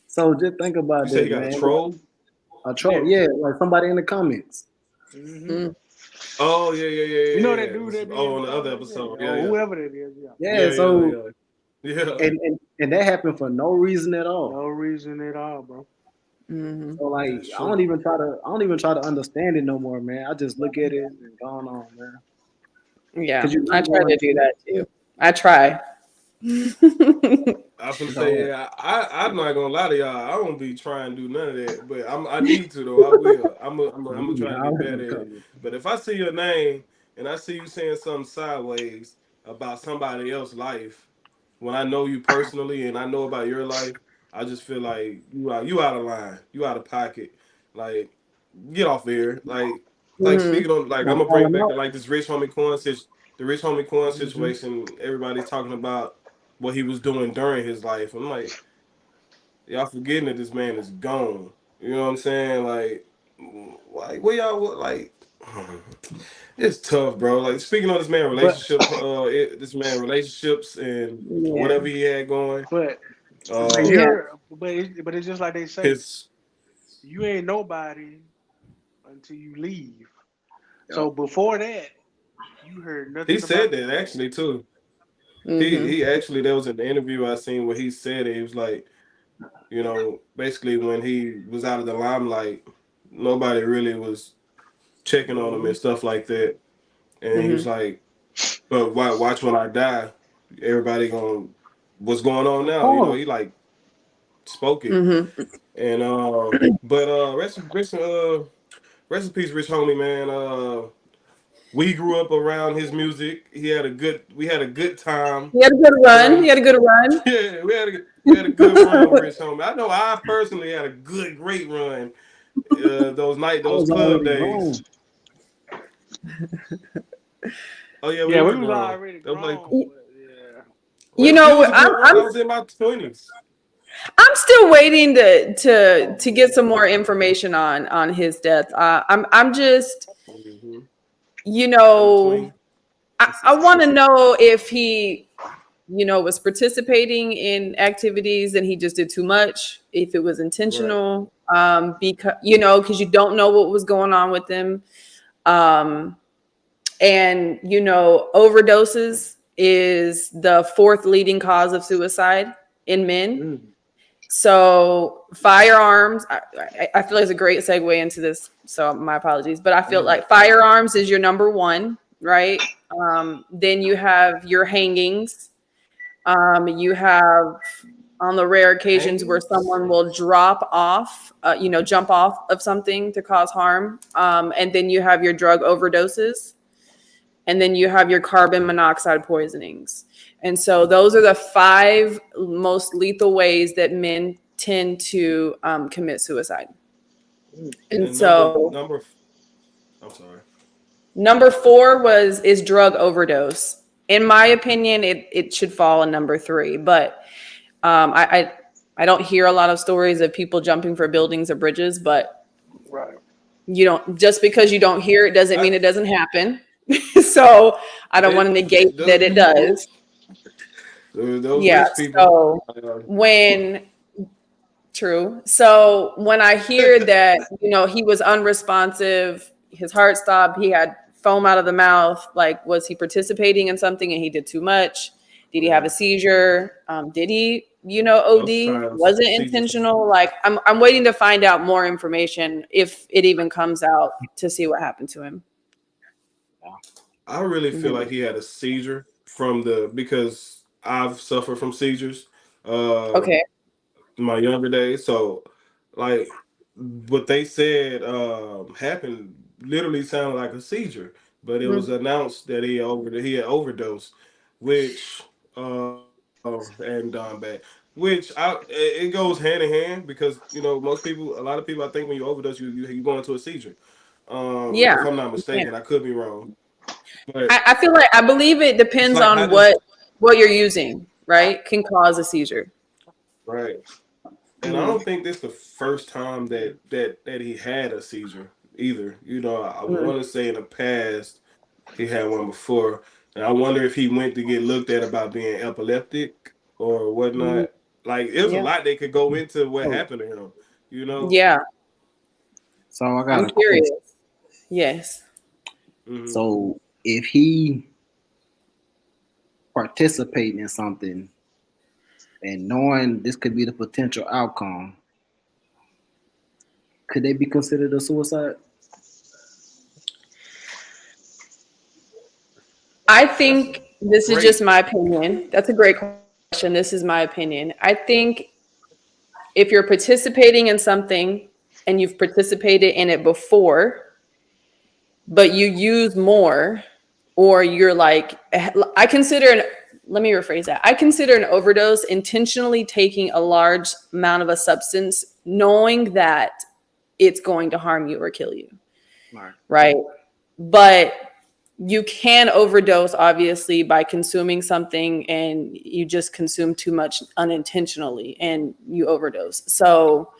So just think you about say that, you got a man. troll? A troll, Yeah. yeah, like somebody in the comments. Mm-hmm. Mm. Oh yeah, yeah, yeah, You yeah, know yeah. that dude that be in Oh, the on the other comments, yeah, episode, yeah, or yeah, whoever that is, yeah. Yeah, yeah, so yeah, yeah, yeah. and that happened for no reason at all. No reason at all, bro. Mm-hmm. So like That's I don't true. even try to understand it no more, man. I just look at it and go on, man. Yeah, Cause you I really try want to do that too. I try. I can say, to yeah, I'm not gonna lie to y'all. I won't be trying to do none of that, but I need to though. I will. I'm gonna try to get better at it. But if I see your name and I see you saying something sideways about somebody else's life, when I know you personally and I know about your life, I just feel like you out of line, you out of pocket. Like get off there. Like Mm-hmm. speaking on like I'm Wanna gonna call bring it him back out? to like this rich homie Quan the rich homie Quan Mm-hmm. situation. Everybody's talking about what he was doing during his life. I'm like, y'all forgetting that this man is gone. You know what I'm saying? Like where y'all like? It's tough, bro. Like speaking on this man But this man relationships and Yeah. whatever he had going. but Yeah. Um, but it's just like they say, his you ain't nobody until you leave. Yep. So before that, You heard He nothing said about that that. actually too. Hmm. He actually, there was an interview I seen where he said it. He was like, basically when he was out of the limelight, nobody really was checking on him and stuff like that. And he Hmm. was like, but watch when I die, everybody going, what's going on now? Oh, He like spoke it. Hmm. And but rest in peace, Rich Homie, man. We grew up around his music. We had a good time. He had a good run. He Around, had a good run. yeah, we had a good run with Rich Homie. I know I personally had a great run. I Those was club already days. grown. Oh yeah, we yeah, were we was grown. already That was like, grown, but yeah. You it know, was a good run. I was in my 20s. I'm still waiting to get some more information on his death. I'm just, Mm-hmm. you In know, between. I want to know if he, was participating in activities and he just did too much, if it was Right. intentional, because you don't know what was going on with him. Um, and, overdoses is the fourth leading cause of suicide in men. Mm. So firearms, I feel like it's a great segue into this. So my apologies, but I feel Mm-hmm. like firearms is your number one, right? Then you have your hangings. You have on the rare occasions where Hangings. someone will jump off of something to cause harm. And then you have your drug overdoses. And then you have your carbon monoxide poisonings. And so those are the five most lethal ways that men tend to commit suicide. And And number so number. I'm sorry. number four is drug overdose. In my opinion, it should fall in number three. But I don't hear a lot of stories of people jumping for buildings or bridges. But Right. you don't, just because you don't hear it doesn't I mean it doesn't happen. So I don't want to it negate that those it does. those Yeah. rich people. So Uh, when true. So when I hear that, he was unresponsive, his heart stopped, he had foam out of the mouth, like, was he participating in something and he did too much? Did he have a yeah, seizure? Did he, most OD? times Was it seizures. intentional? Like, I'm waiting to find out more information if it even comes out to see what happened to him. I really feel Mhm. like he had a seizure because I've suffered from seizures. Okay. In my younger days. So, like, what they said happened literally sounded like a seizure, but it was Mhm. announced that he had overdosed, which and bad, which it goes hand in hand because a lot of people, I think when you overdose, you go into a seizure. Yeah. If I'm not Yeah. mistaken, I could be wrong, but I feel like I believe it it's depends like how on does what you're using, right? Can cause a seizure. right. And I Mm. don't think this is the first time that he had a seizure either. I Mm. want to say in the past he had one before, and I wonder if he went to get looked at about being epileptic or Mhm. whatnot. Like, there's a Yeah. lot they could go into what So, happened to him. You know. Yeah. so I got I'm a question. curious. Yes. Hmm. So if he participating in something and knowing this could be the potential outcome, could they be considered a suicide? I That's a think this is just great. my opinion. That's a great question. This is my opinion. I think if you're participating in something and you've participated in it before, but you use more, or you're like, let me rephrase that. I consider an overdose intentionally taking a large amount of a substance, knowing that it's going to harm you or kill you, Right. right? But you can overdose, obviously, by consuming something and you just consume too much unintentionally and you overdose. So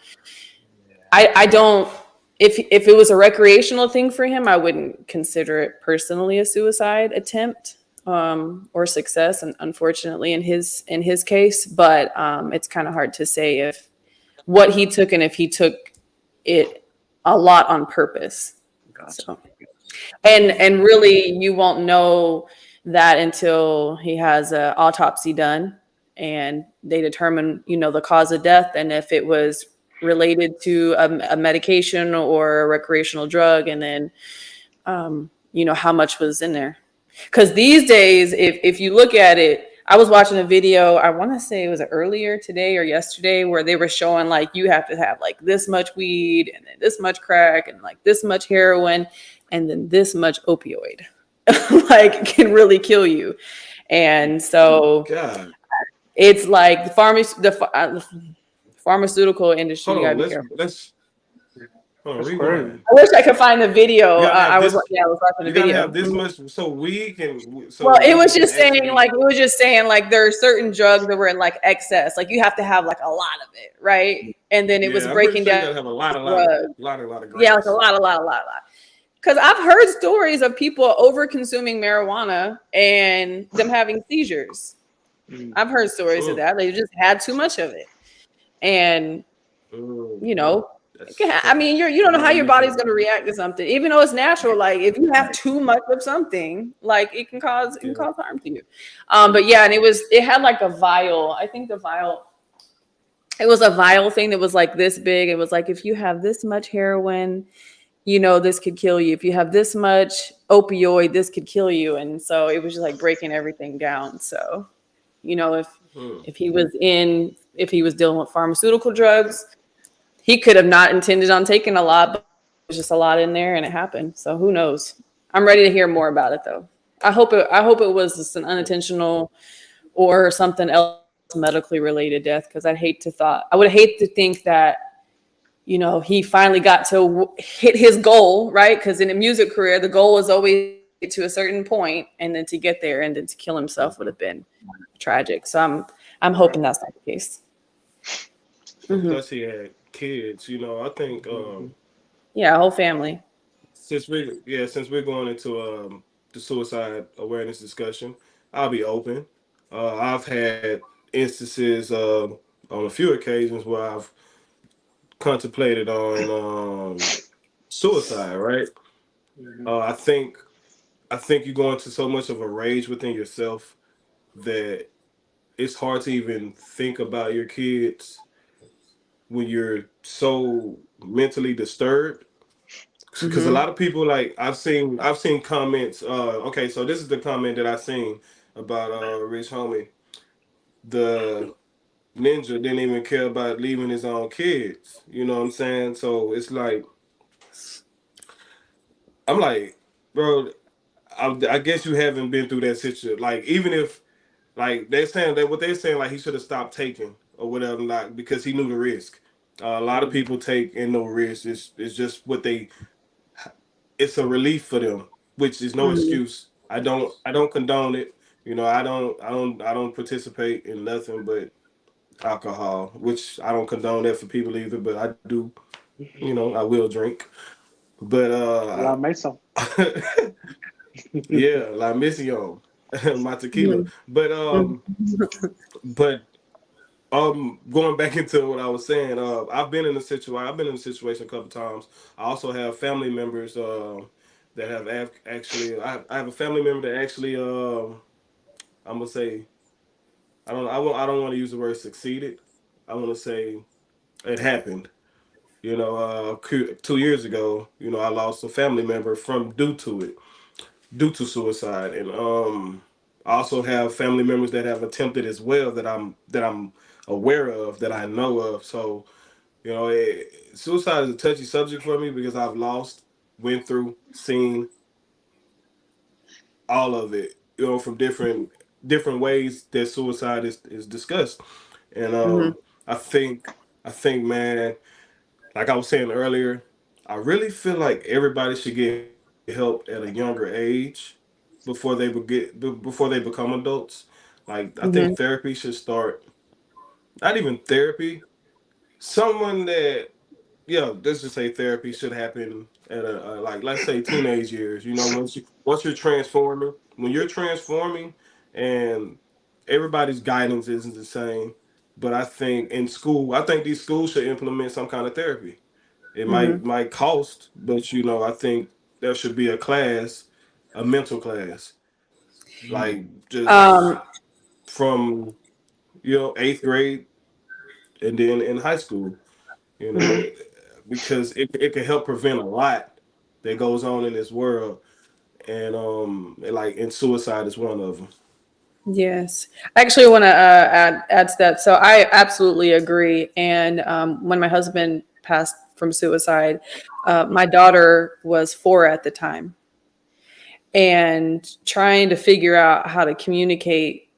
I don't, if it was a recreational thing for him, I wouldn't consider it personally a suicide attempt or success, and unfortunately in his case. But it's kind of hard to say if what he took and if he took it a lot on purpose. Gotcha. So. And really, you won't know that until he has an autopsy done and they determine, the cause of death and if it was related to a medication or a recreational drug, and then how much was in there. Because these days, if you look at it, I was watching a video, I want to say it was earlier today or yesterday, where they were showing like you have to have like this much weed and then this much crack and like this much heroin and then this much opioid. Like can really kill you. And so God, it's like the pharmaceutical industry, hold you gotta on. be careful. Let's hold on. That's crazy. Rewind. I wish I could find the video. You gotta have this. I was watching the You gotta video. have this much. So weed can. So Well, it weed was can just saying actually. like there are certain drugs that were in like excess. Like you have to have like a lot of it, right? And then it was Yeah, I'm pretty breaking sure you down gotta have a lot, drugs. lot of Yeah, like a grams. lot. Because I've heard stories of people over consuming marijuana and them having seizures. Mm. I've heard stories of Mm, that. They just had too much of it. And you mm, know, that's I mean, you don't know how your body's unusual. going to react to something, even though it's natural. Like if you have too much of something, like it can Yeah. cause harm to you. But yeah, and it had like a vial. I think the vial, it was a vial thing that was like this big. It was like if you have this much heroin, this could kill you. If you have this much opioid, this could kill you. And so it was just like breaking everything down. So, if Mm. if he was dealing with pharmaceutical drugs, he could have not intended on taking a lot, but there's just a lot in there and it happened. So who knows? I'm ready to hear more about it though. I hope it was just an unintentional or something else medically related death, because I would hate to think that he finally got to hit his goal, right? Because in a music career, the goal is always to get to a certain point, and then to get there and then to kill himself would have been tragic. So I'm hoping that's not the case. And Hmm. plus, he had kids. I think Yeah, whole family. since we're going into the suicide awareness discussion, I'll be open. I've had instances on a few occasions where I've contemplated on suicide. Right. Mhm. Uh, I think I think you go into so much of a rage within yourself that it's hard to even think about your kids when you're so mentally disturbed. Because a Hmm. lot of people, like, I've seen comments. Okay, so this is the comment that I seen about Rich Homie. The ninja didn't even care about leaving his own kids. You know what I'm saying? So it's like I'm like, bro, I guess you haven't been through that situation. Like, even if like they're saying that what they're saying, like he should have stopped taking or whatever, like because he knew the risk. A lot of Mhm. people take and no risk. It's just what they. It's a relief for them, which is no Hmm. excuse. I don't condone it. I don't participate in nothing but alcohol, which I don't condone that for people either. But I do. I will drink. But La Mesa. yeah, like Mission, my tequila. But going back into what I was saying, I've been in a situation a couple times. I also have family members that have actually. I have a family member that actually. I'm gonna say I don't want to use the word succeeded. I want to say it happened. 2 years ago, I lost a family member from due to suicide, and I also have family members that have attempted as well that I'm aware of, that I know of. So suicide is a touchy subject for me because I've lost, went through, seen all of it. From different ways that suicide is discussed, and Hmm. I think man, like I was saying earlier, I really feel like everybody should get help at a younger age before they become adults. Like I think Hmm. therapy should start. Not even therapy. Someone that yeah, let's just say therapy should happen at a like let's say teenage years. Once you're transforming, when you're transforming, and everybody's guidance isn't the same. But I think in school, I think these schools should implement some kind of therapy. It Hmm. might cost, but I think there should be a class, a mental class, like just Um, from eighth grade and then in high school, you know, mhm. because it can help prevent a lot that goes on in this world, and suicide is one of them. Yes, I actually want to add to that. So I absolutely agree. And when my husband passed from suicide, my daughter was 4 at the time, and trying to figure out how to communicate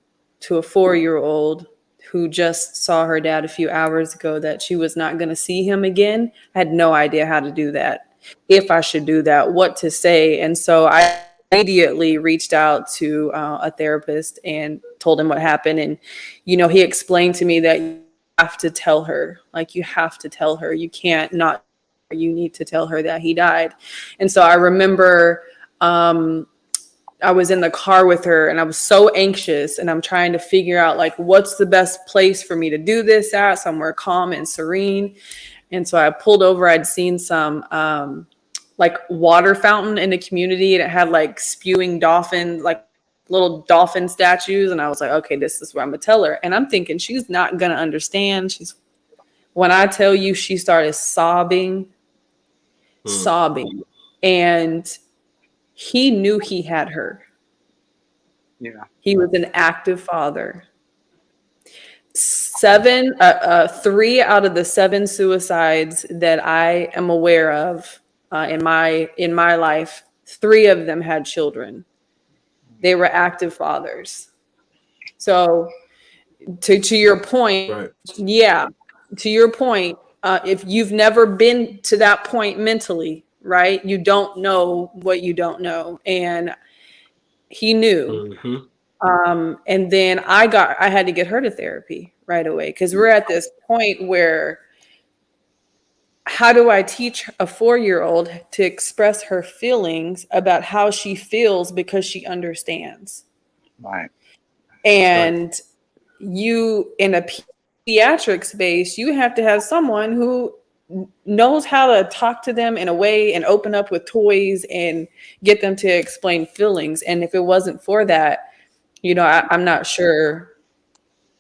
to a 4-year-old who just saw her dad a few hours ago that she was not going to see him again. I had no idea how to do that, if I should do that, what to say. And so I immediately reached out to a therapist and told him what happened. And, he explained to me that you have to tell her, like, you have to tell her, you can't not, you need to tell her that he died. And so I remember, I was in the car with her and I was so anxious, and I'm trying to figure out, like, what's the best place for me to do this at, somewhere calm and serene. And so I pulled over. I'd seen some like water fountain in the community, and it had like spewing dolphin, like little dolphin statues. And I was like, okay, this is where I'm gonna tell her. And I'm thinking she's not gonna understand. When I tell you, she started Mm. sobbing. And he knew he had her. Yeah. He was an active father. 3 out of the 7 suicides that I am aware of in my life, 3 of them had children. They were active fathers. So to your point, Right. yeah, to your point, if you've never been to that point mentally, right, you don't know what you don't know. And he knew. Hmm. And then I had to get her to therapy right away, because we're at this point where, how do I teach a 4-year-old to express her feelings about how she feels because she understands? Right. Right. And you, in a pediatric space, you have to have someone who knows how to talk to them in a way and open up with toys and get them to explain feelings. And if it wasn't for that, I'm not sure,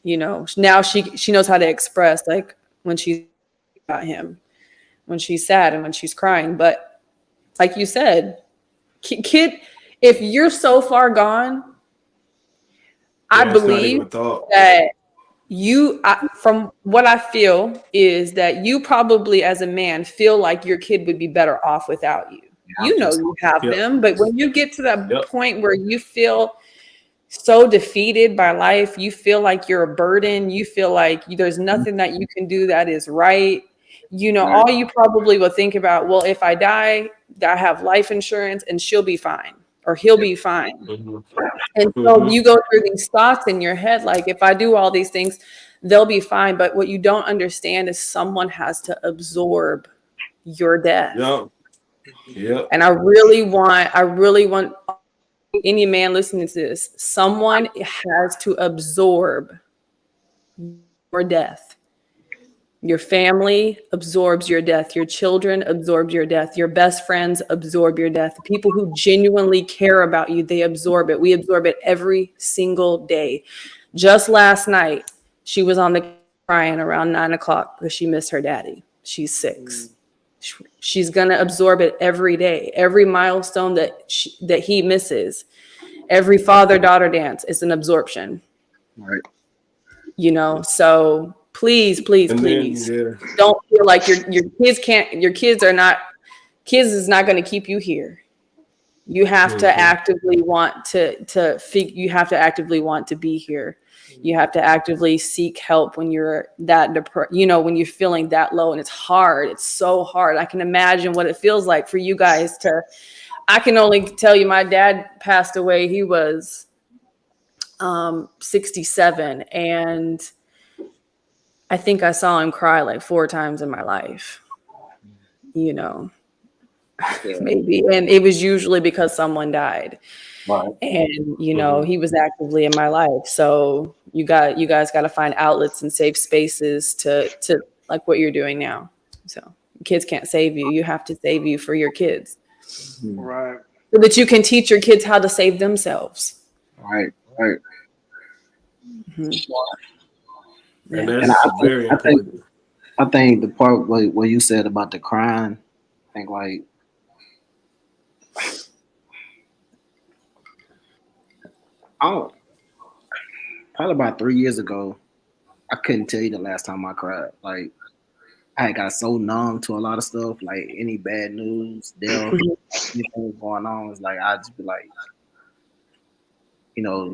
now she knows how to express, like, when she's about him, when she's sad and when she's crying. But like you said, kid, if you're so far gone, I Yeah, it's not even believe a thought. that from what I feel is that you probably, as a man, feel like your kid would be better off without you. Yeah, I'm just You have Yep. them, but when you get to that Yep. point where you feel so defeated by life, you feel like you're a burden, you feel like there's nothing that you can do that is right. right. All you probably will think about, well, if I die, I have life insurance and she'll be fine, or he'll Yep. be fine. Hmm. And so Hmm. you go through these thoughts in your head, like, if I do all these things, they'll be fine. But what you don't understand is someone has to absorb your death. Yep. Yep. And I really want any man listening to this, someone has to absorb your death. Your family absorbs your death. Your children absorb your death. Your best friends absorb your death. The people who genuinely care about you, they absorb it. We absorb it every single day. Just last night, she was on the crying around 9 o'clock because she missed her daddy. She's 6. She's gonna absorb it every day. Every milestone that he misses, every father-daughter dance is an absorption. Right. So please, please, And then please yeah. don't feel like your kids are not, kids is not going to keep you here. You have to Hmm. actively want you have to actively want to be here. You have to actively seek help when you're that when you're feeling that low. And it's hard. It's so hard. I can imagine what it feels like for you guys I can only tell you, my dad passed away. He was 67, and I think I saw him cry like 4 times in my life, Yeah. maybe. And it was usually because someone died. Right. And, Hmm. he was actively in my life. So you guys got to find outlets and safe spaces to like what you're doing now. So kids can't save you. You have to save you for your kids. Right. so that you can teach your kids how to save themselves. Right. And Yeah. And that's very important. I think the part where you said about the crying, I think like oh, probably about 3 years ago, I couldn't tell you the last time I cried. Like I got so numb to a lot of stuff, like any bad news, death, anything was going on. It's like I just be like,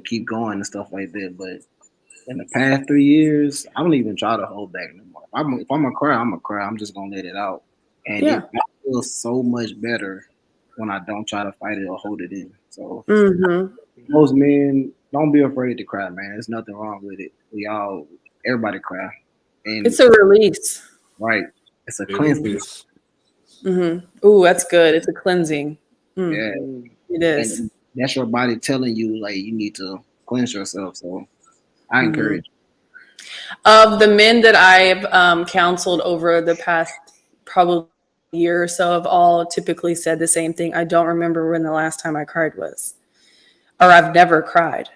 keep going and stuff like that. But in the past 3 years, I don't even try to hold back no more. If I'm gonna cry, I'm gonna cry. I'm just gonna let it out, and Yeah. it feels so much better when I don't try to fight it or hold it in. So Mm-hmm. most men, don't be afraid to cry, man. There's nothing wrong with it. Everybody cry, and It's a release. right, it's a It cleansing. is. Mm-hmm. Ooh, that's good. It's a cleansing. Yeah, It is. and that's your body telling you like you need to cleanse yourself. So I encourage. Of the men that I've counseled over the past probably year or so have all typically said the same thing. I don't remember when the last time I cried was, or I've never cried.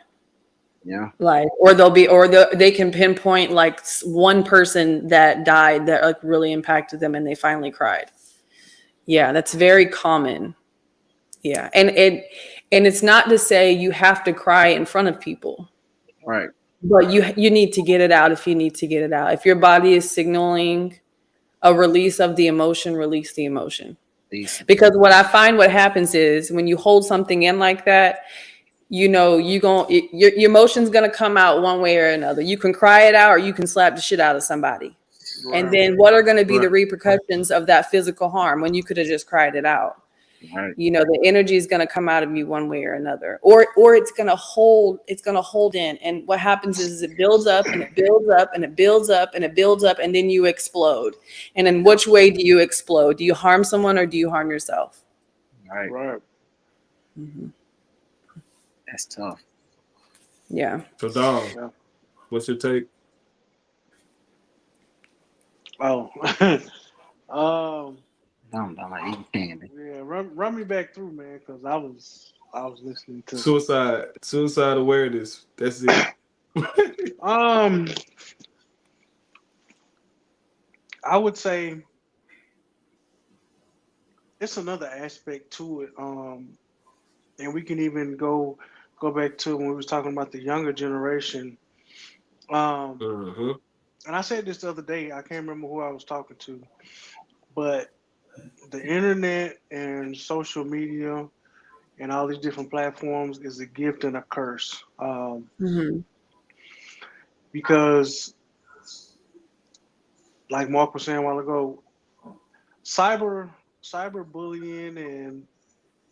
Yeah, Like, or they can pinpoint like one person that died that like really impacted them and they finally cried. Yeah, that's very common. Yeah, and it's not to say you have to cry in front of people. right. But you need to get it out if you need to get it out. If your body is signaling a release of the emotion, release the emotion. Peace. Because what happens is when you hold something in like that, your emotion's gonna come out one way or another. You can cry it out or you can slap the shit out of somebody. Right. And then what are gonna be the Right. repercussions of that physical harm when you could have just cried it out? Right. The energy is going to come out of you one way or another, or it's going to hold in. And what happens is it builds up and it builds up and it builds up and it builds up, and then you explode. And in which way do you explode? Do you harm someone or do you harm yourself? Right. Right. That's tough. Yeah. So, Dom, Yeah. what's your take? Oh. I'm like eating candy. Yeah. Run me back through, man, because I was listening to. Suicide awareness. That's it. I would say it's another aspect to it. And we can even go back to when we was talking about the younger generation. Mm-hmm. And I said this the other day. I can't remember who I was talking to, but the internet and social media and all these different platforms is a gift and a curse. Because, like Mark was saying a while ago, cyber bullying and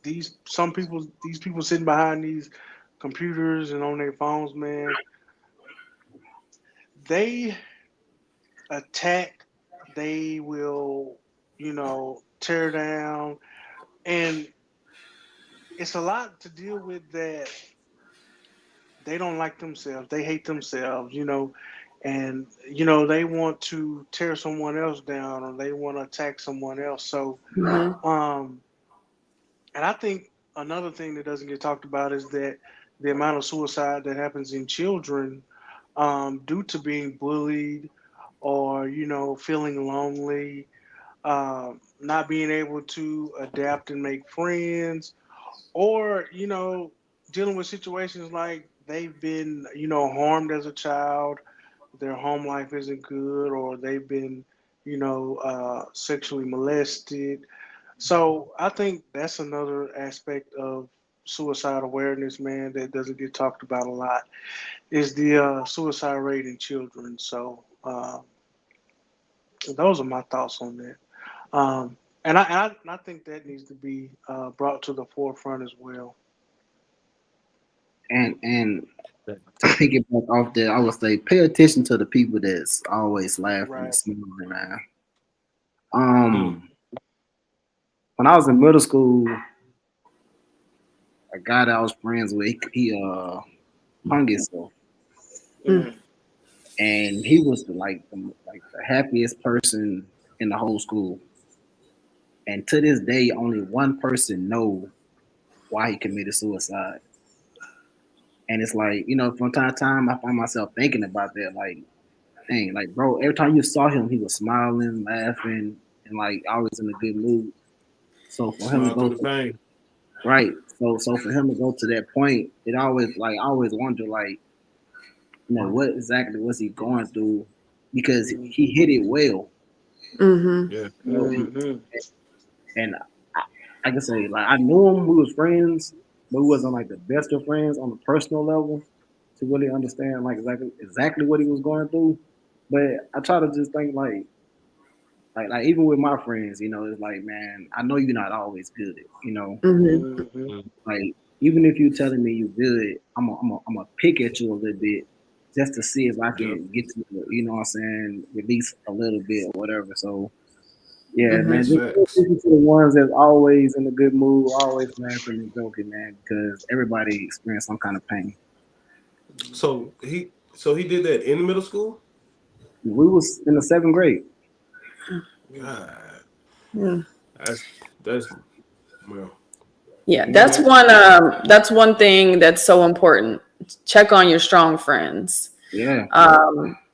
these people sitting behind these computers and on their phones, man, they attack, they will, tear down, and it's a lot to deal with that. They don't like themselves, they hate themselves, and they want to tear someone else down or they want to attack someone else. So um and I think another thing that doesn't get talked about is that the amount of suicide that happens in children, due to being bullied or feeling lonely, not being able to adapt and make friends, or dealing with situations like they've been harmed as a child, their home life isn't good, or they've been sexually molested. So I think that's another aspect of suicide awareness, man, that doesn't get talked about a lot, is the suicide rate in children. So those are my thoughts on that. And I think that needs to be brought to the forefront as well. And to piggyback off that, I would say pay attention to the people that's always laughing and Right. smiling, man. Mm. When I was in middle school, a guy that I was friends with, he hung himself, Mm. and he was the happiest person in the whole school. And to this day, only one person know why he committed suicide. And it's like, from time to time, I find myself thinking about that. Like, dang, like, bro, every time you saw him, he was smiling, laughing, and like always in a good mood. So for him to Smile go through the pain. right, so for him to go to that point, it always I always wonder, like, what exactly was he going through? Because he hit it well. Mm-hmm. Yeah. And I can say, like, I knew him, we was friends, but we wasn't like the best of friends on a personal level to really understand like exactly what he was going through. But I try to just think like even with my friends, it's like, man, I know you're not always good, Mm-hmm. like even if you're telling me you're good, I'm gonna pick at you a little bit just to see if I can get to, what I'm saying, release a little bit or whatever. So yeah, man, That's just facts. listen to the ones that's always in a good mood, always laughing and joking, man, because everybody experiences some kind of pain. So he did that in middle school? We was in the 7th grade. God. Yeah. That's well. Yeah, that's one thing that's so important. Check on your strong friends. Yeah.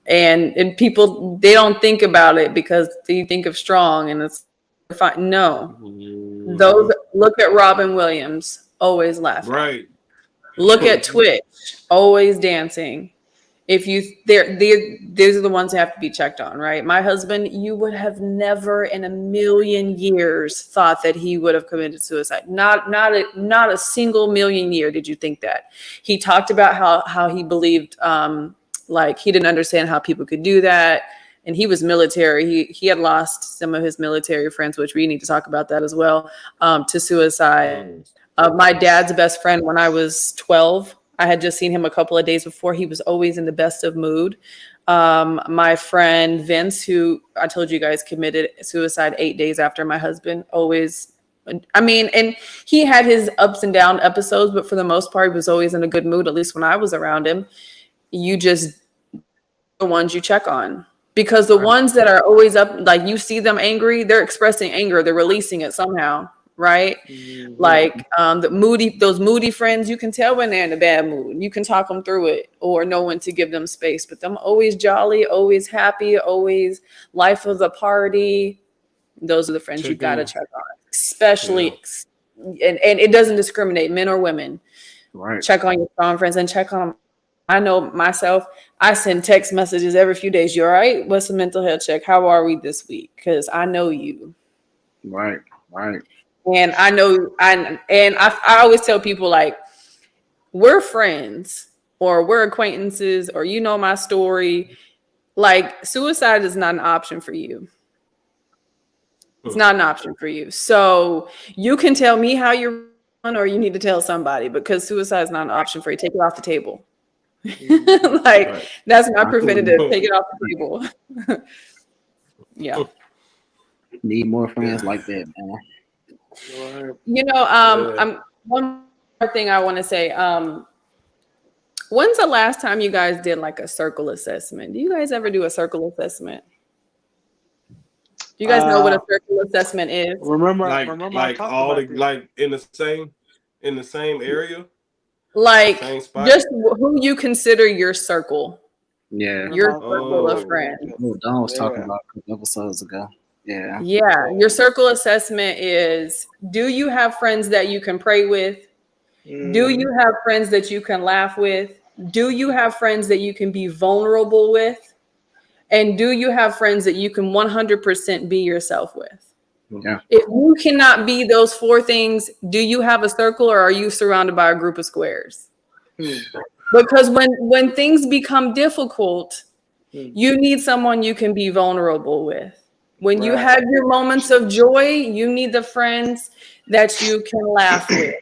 And people, they don't think about it because they think of strong and it's fine. No, those, look at Robin Williams, always laughing. Right. Look at Twitch, always dancing. If you, these are the ones that have to be checked on, right? My husband, you would have never in a million years thought that he would have committed suicide. Not a single million year did you think that. He talked about how he believed, like he didn't understand how people could do that. And he was military. He had lost some of his military friends, which we need to talk about that as well, to suicide. My dad's best friend when I was 12, I had just seen him a couple of days before. He was always in the best of mood. My friend Vince, who I told you guys committed suicide 8 days after my husband, always, I mean, and he had his ups and down episodes, but for the most part, he was always in a good mood, at least when I was around him. You just, the ones you check on. Because the ones that are always up, like you see them angry, they're expressing anger, they're releasing it somehow. Right? Mm-hmm. Like those moody friends, you can tell when they're in a bad mood. You can talk them through it or know when to give them space. But them always jolly, always happy, always life of the party. Those are the friends you got to check on, especially. Yeah. And it doesn't discriminate, men or women. Right. Check on your strong friends and check on them. I know myself, I send text messages every few days. You all right? What's the mental health check? How are we this week? Because I know you. Right. Right. And I know, I always tell people, like, we're friends or we're acquaintances or you know my story. Like, suicide is not an option for you. It's not an option for you. So you can tell me how you're doing or you need to tell somebody, because suicide is not an option for you. Take it off the table. Like, that's my preventative. Take it off the table. Yeah. Need more friends like that, man. I'm one more thing I want to say. When's the last time you guys did like a circle assessment? Do you guys ever do a circle assessment? Do you guys know what a circle assessment is? Remember all the, like in the same area? Like just who you consider your circle. Yeah. Your circle of friends. Don was talking about a couple episodes ago. Yeah. Yeah. Your circle assessment is, do you have friends that you can pray with? Do you have friends that you can laugh with? Do you have friends that you can be vulnerable with? And do you have friends that you can 100% be yourself with? Yeah. If you cannot be those 4 things, do you have a circle or are you surrounded by a group of squares? Because when things become difficult, you need someone you can be vulnerable with. When you have your moments of joy, you need the friends that you can laugh with.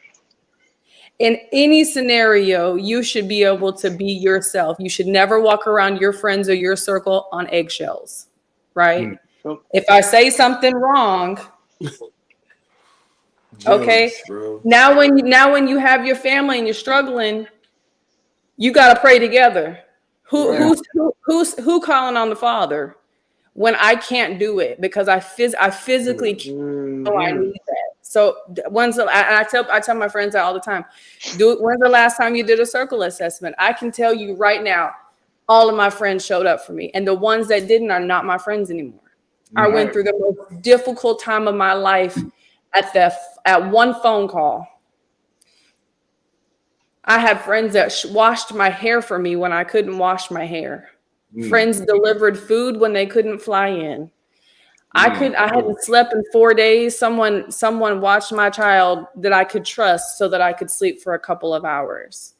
In any scenario, you should be able to be yourself. You should never walk around your friends or your circle on eggshells, right? If I say something wrong, okay. Now when you have your family and you're struggling, you got to pray together. Who's calling on the Father? when I can't do it because I physically can't. Oh, I need that. So I tell my friends that all the time. When's the last time you did a circle assessment? I can tell you right now, all of my friends showed up for me, and the ones that didn't are not my friends anymore. I went through the most difficult time of my life at one phone call. I had friends that washed my hair for me when I couldn't wash my hair. Friends delivered food when they couldn't fly in. I hadn't slept in 4 days. Someone watched my child that I could trust so that I could sleep for a couple of hours.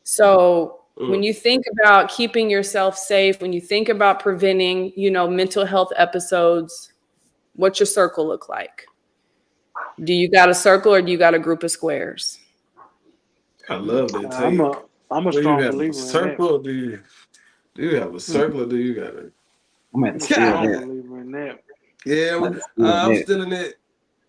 So when you think about keeping yourself safe, when you think about preventing, mental health episodes, what's your circle look like? Do you got a circle or do you got a group of squares? I love that take. I'm a strong believer in circle, that. do you have a circle or do you got a... I'm at the strong believer in that. Yeah, I'm still in it.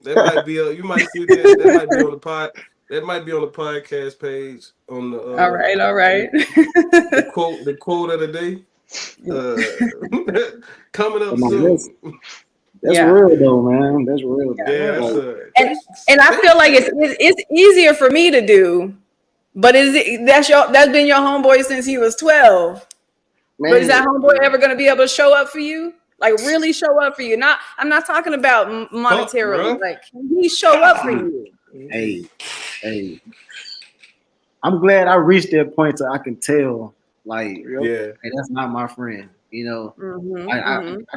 That might be you might see that might be on the pod. That might be on the podcast page on the all right. the quote of the day. Coming up soon. That's real though, man. That's real. Yeah, and I feel like it's easier for me to do, but that's been your homeboy since he was 12. Man, but is that homeboy ever going to be able to show up for you? Like really show up for you? I'm not talking about monetarily. Like, can he show up for you? Hey. I'm glad I reached that point so I can tell, like, hey, that's not my friend. I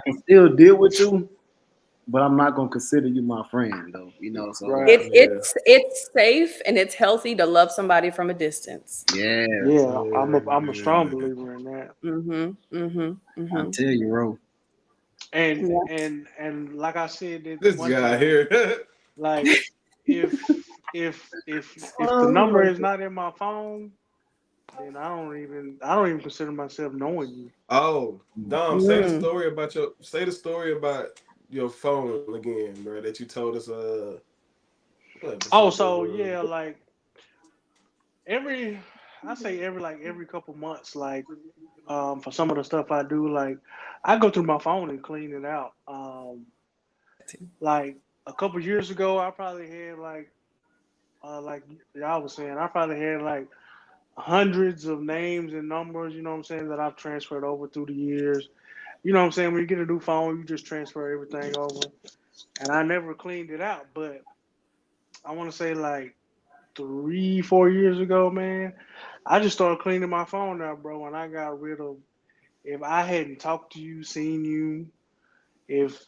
can still deal with you, but I'm not gonna consider you my friend, though. So it's safe and it's healthy to love somebody from a distance. Yeah. I'm a strong believer in that. I tell you, bro. And like I said, this guy here, like if the number is not in my phone, then I don't even consider myself knowing you. Oh, Dom, say the story about your phone again, bro, that you told us. Like every couple months, like for some of the stuff I do, like I go through my phone and clean it out. Like a couple years ago, I probably had like y'all was saying, I probably had like hundreds of names and numbers, that I've transferred over through the years. You know what I'm saying? When you get a new phone, you just transfer everything over. And I never cleaned it out. But I want to say like 3-4 years ago, man, I just started cleaning my phone out, bro. And I got rid of, if I hadn't talked to you, seen you, if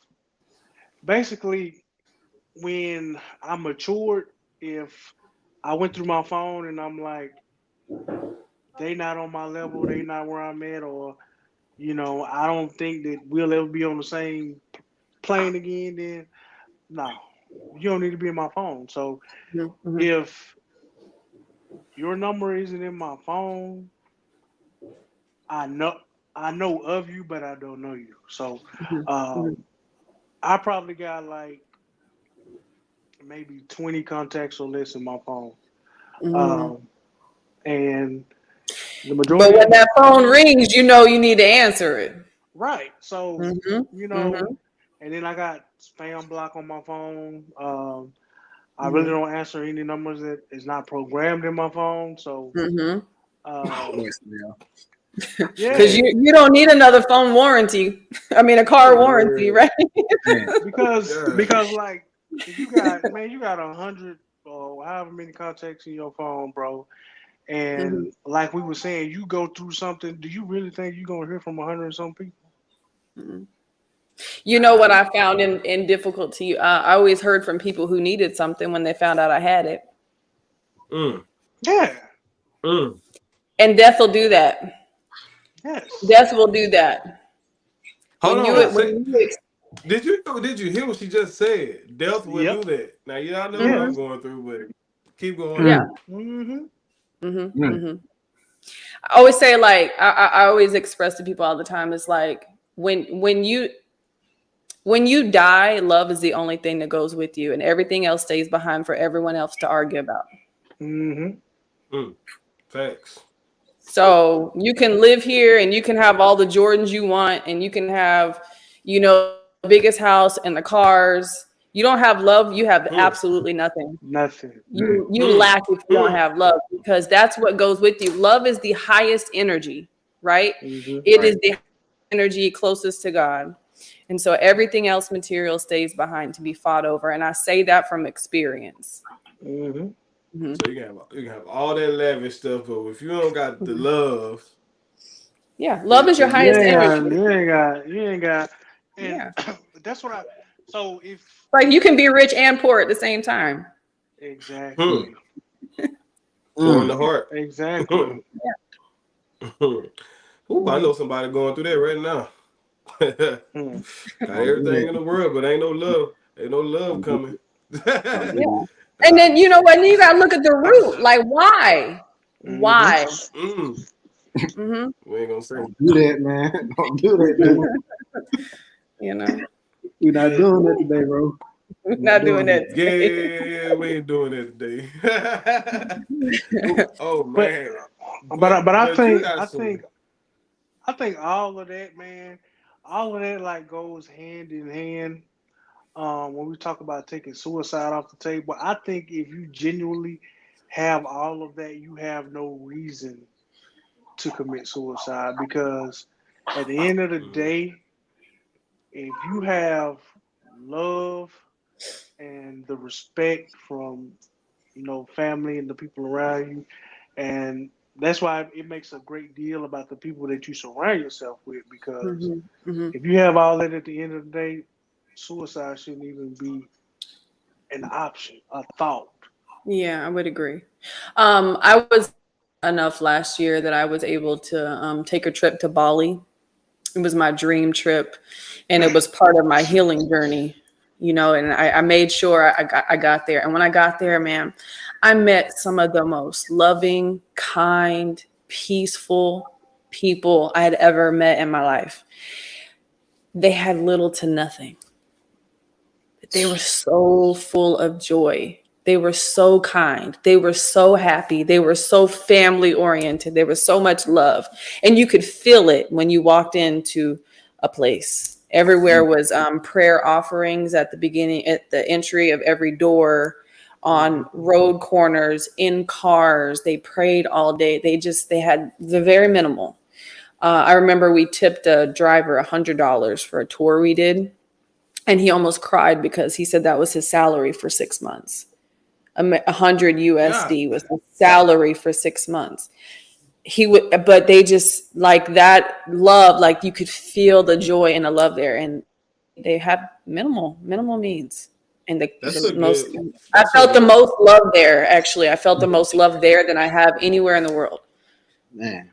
basically when I matured, if I went through my phone and I'm like, they not on my level, they not where I'm at, or, I don't think that we'll ever be on the same plane again, then no, you don't need to be in my phone. So if your number isn't in my phone, I know of you, but I don't know you. So I probably got like maybe 20 contacts or less in my phone. And the majority. But when that phone rings, you need to answer it. Right. So, and then I got spam block on my phone. I really don't answer any numbers that is not programmed in my phone. So, because you don't need another phone warranty. I mean, a car warranty, right? because like if you got 100 or however many contacts in your phone, bro. And like we were saying, you go through something. Do you really think you're gonna hear from 100 and some people? You know what I found in difficulty? I always heard from people who needed something when they found out I had it. Yeah. And death will do that. Yes. Death will do that. Hold on. Did you hear what she just said? Death will do that. Now y'all know what I'm going through, but keep going. Yeah. I always say, like, I always express to people all the time, it's like when you die, love is the only thing that goes with you, and everything else stays behind for everyone else to argue about. Facts. So you can live here and you can have all the Jordans you want, and you can have, you know, the biggest house and the cars. You don't have love, you have absolutely nothing. Nothing. You lack if you don't have love, because that's what goes with you. Love is the highest energy, right? It is the energy closest to God. And so everything else material stays behind to be fought over. And I say that from experience. So you can have all that lavish stuff, but if you don't got the love, love is your highest energy. You ain't got, and that's what so if like you can be rich and poor at the same time. Exactly. Poor in the heart. Exactly. Ooh, I know somebody going through that right now. Got everything in the world, but ain't no love. Ain't no love coming. And then you know what? You gotta look at the root. Like why? Why? We ain't gonna say. Don't do that, man. Don't do that, man. You know, we're not doing that today, bro. We're not doing that. Yeah, we ain't doing that today. Oh man. But I think all of that, man, all of that like goes hand in hand. When we talk about taking suicide off the table, I think if you genuinely have all of that, you have no reason to commit suicide, because at the end of the day, if you have love and the respect from, you know, family and the people around you, and that's why it makes a great deal about the people that you surround yourself with, because if you have all that at the end of the day, suicide shouldn't even be an option, a thought. Yeah, I would agree. I was enough last year that I was able to take a trip to Bali. It was my dream trip, and it was part of my healing journey, you know, and I made sure I got there. And when I got there, man, I met some of the most loving, kind, peaceful people I had ever met in my life. They had little to nothing. They were so full of joy. They were so kind. They were so happy. They were so family oriented. There was so much love. And you could feel it when you walked into a place. Everywhere was prayer offerings at the beginning, at the entry of every door, on road corners, in cars. They prayed all day. They had the very minimal. I remember we tipped a driver $100 for a tour we did. And he almost cried because he said that was his salary for 6 months. 100 USD was his salary for 6 months. But they just like that love, like you could feel the joy and the love there. And they have minimal means. And I felt the most love there, actually. I felt the most love there than I have anywhere in the world. Man.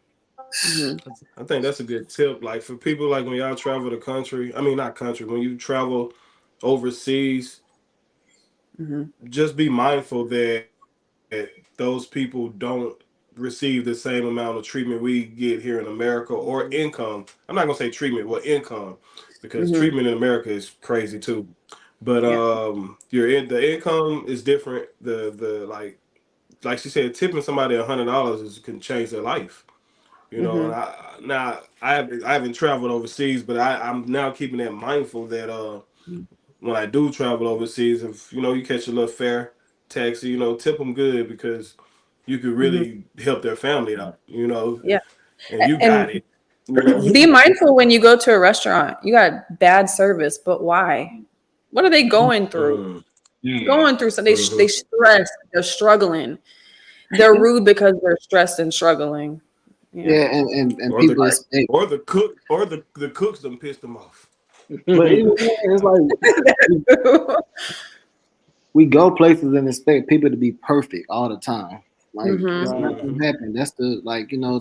I think that's a good tip. Like for people, like when y'all travel the country, I mean, not country, when you travel overseas, just be mindful that those people don't receive the same amount of treatment we get here in America, or income. I'm not gonna say treatment, but income, because treatment in America is crazy too. But the income is different. The like she said, tipping somebody $100 can change their life. You know, and I haven't traveled overseas, but I'm now keeping that mindful that when I do travel overseas, if you know you catch a little fare taxi, you know, tip them good, because you could really help their family out. You know, and you got it. You know? Be mindful when you go to a restaurant. You got bad service, but why? What are they going through? Going through something. They stressed. They're struggling. They're rude because they're stressed and struggling. Yeah, and or people the cooks done pissed them off. But it's like we go places and expect people to be perfect all the time. Like it's not gonna happen. That's the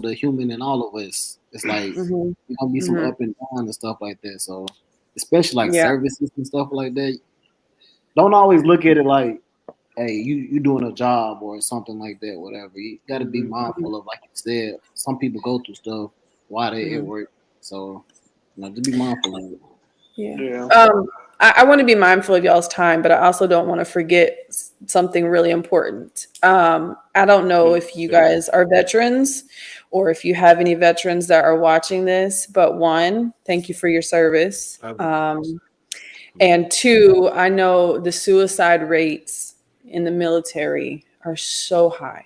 the human in all of us. It's like you gonna be some up and down and stuff like that. So especially like services and stuff like that. Don't always look at it like, hey, you doing a job or something like that, whatever. You got to be mindful of, like you said, some people go through stuff while they at work. So, just be mindful of it. Yeah. I want to be mindful of y'all's time, but I also don't want to forget something really important. I don't know if you guys are veterans or if you have any veterans that are watching this, but one, thank you for your service. And two, I know the suicide rates in the military are so high.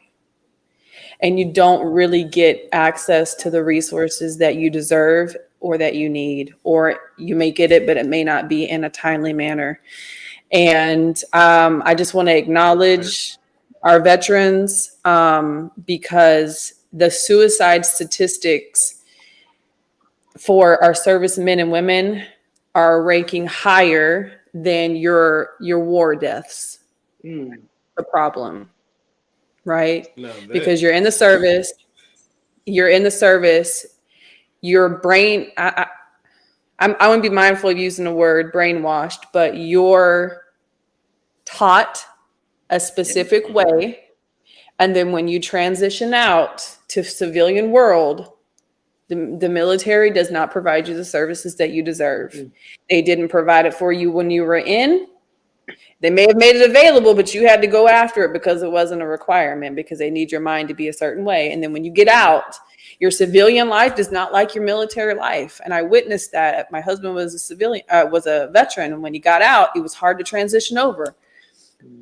And you don't really get access to the resources that you deserve or that you need, or you may get it, but it may not be in a timely manner. And I just want to acknowledge our veterans because the suicide statistics for our servicemen and women are ranking higher than your war deaths. The problem. Right? Because you're in the service, your brain, I want to be mindful of using the word brainwashed, but you're taught a specific way. And then when you transition out to civilian world, the military does not provide you the services that you deserve. They didn't provide it for you when you were in. They may have made it available, but you had to go after it because it wasn't a requirement, because they need your mind to be a certain way. And then when you get out, your civilian life is not like your military life. And I witnessed that. My husband was a civilian, was a veteran. And when he got out, it was hard to transition over.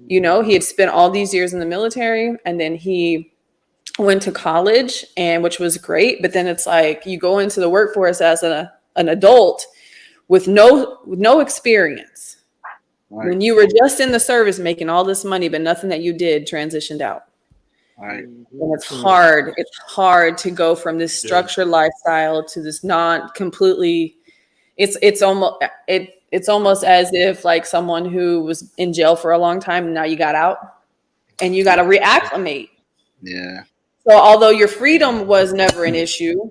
You know, he had spent all these years in the military, and then he went to college, and which was great. But then it's like you go into the workforce as an adult with no experience. Right. When you were just in the service making all this money, but nothing that you did transitioned out. Right. And it's hard. It's hard to go from this structured lifestyle to this not completely. It's almost as if like someone who was in jail for a long time and now you got out and you got to reacclimate. Yeah. So although your freedom was never an issue,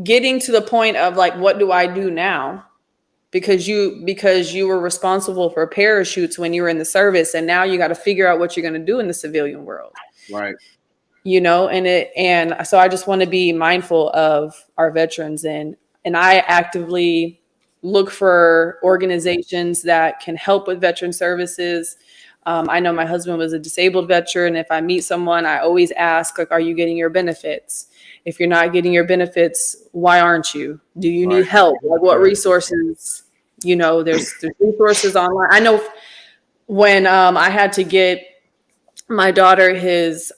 getting to the point of like, what do I do now? Because you were responsible for parachutes when you were in the service, and now you got to figure out what you're going to do in the civilian world. Right. You know, and so I just want to be mindful of our veterans, and I actively look for organizations that can help with veteran services. I know my husband was a disabled veteran. If I meet someone, I always ask, like, are you getting your benefits? If you're not getting your benefits, why aren't you? Do you need help? Like, what resources? You know, there's resources online. I know when I had to get my daughter his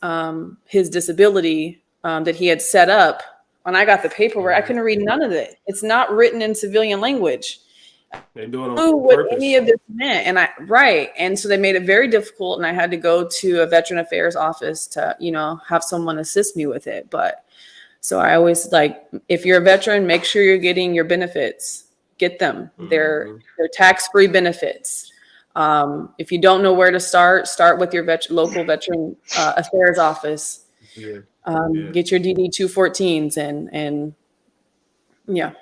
disability that he had set up, when I got the paperwork, I couldn't read none of it. It's not written in civilian language. They do it on what purpose. Any of this meant, and so they made it very difficult, and I had to go to a veteran affairs office to, you know, have someone assist me with it. But so I always like, if you're a veteran, make sure you're getting your benefits. Get them. They're tax-free benefits. If you don't know where to start with your local veteran affairs office. Get your DD 214s and yeah.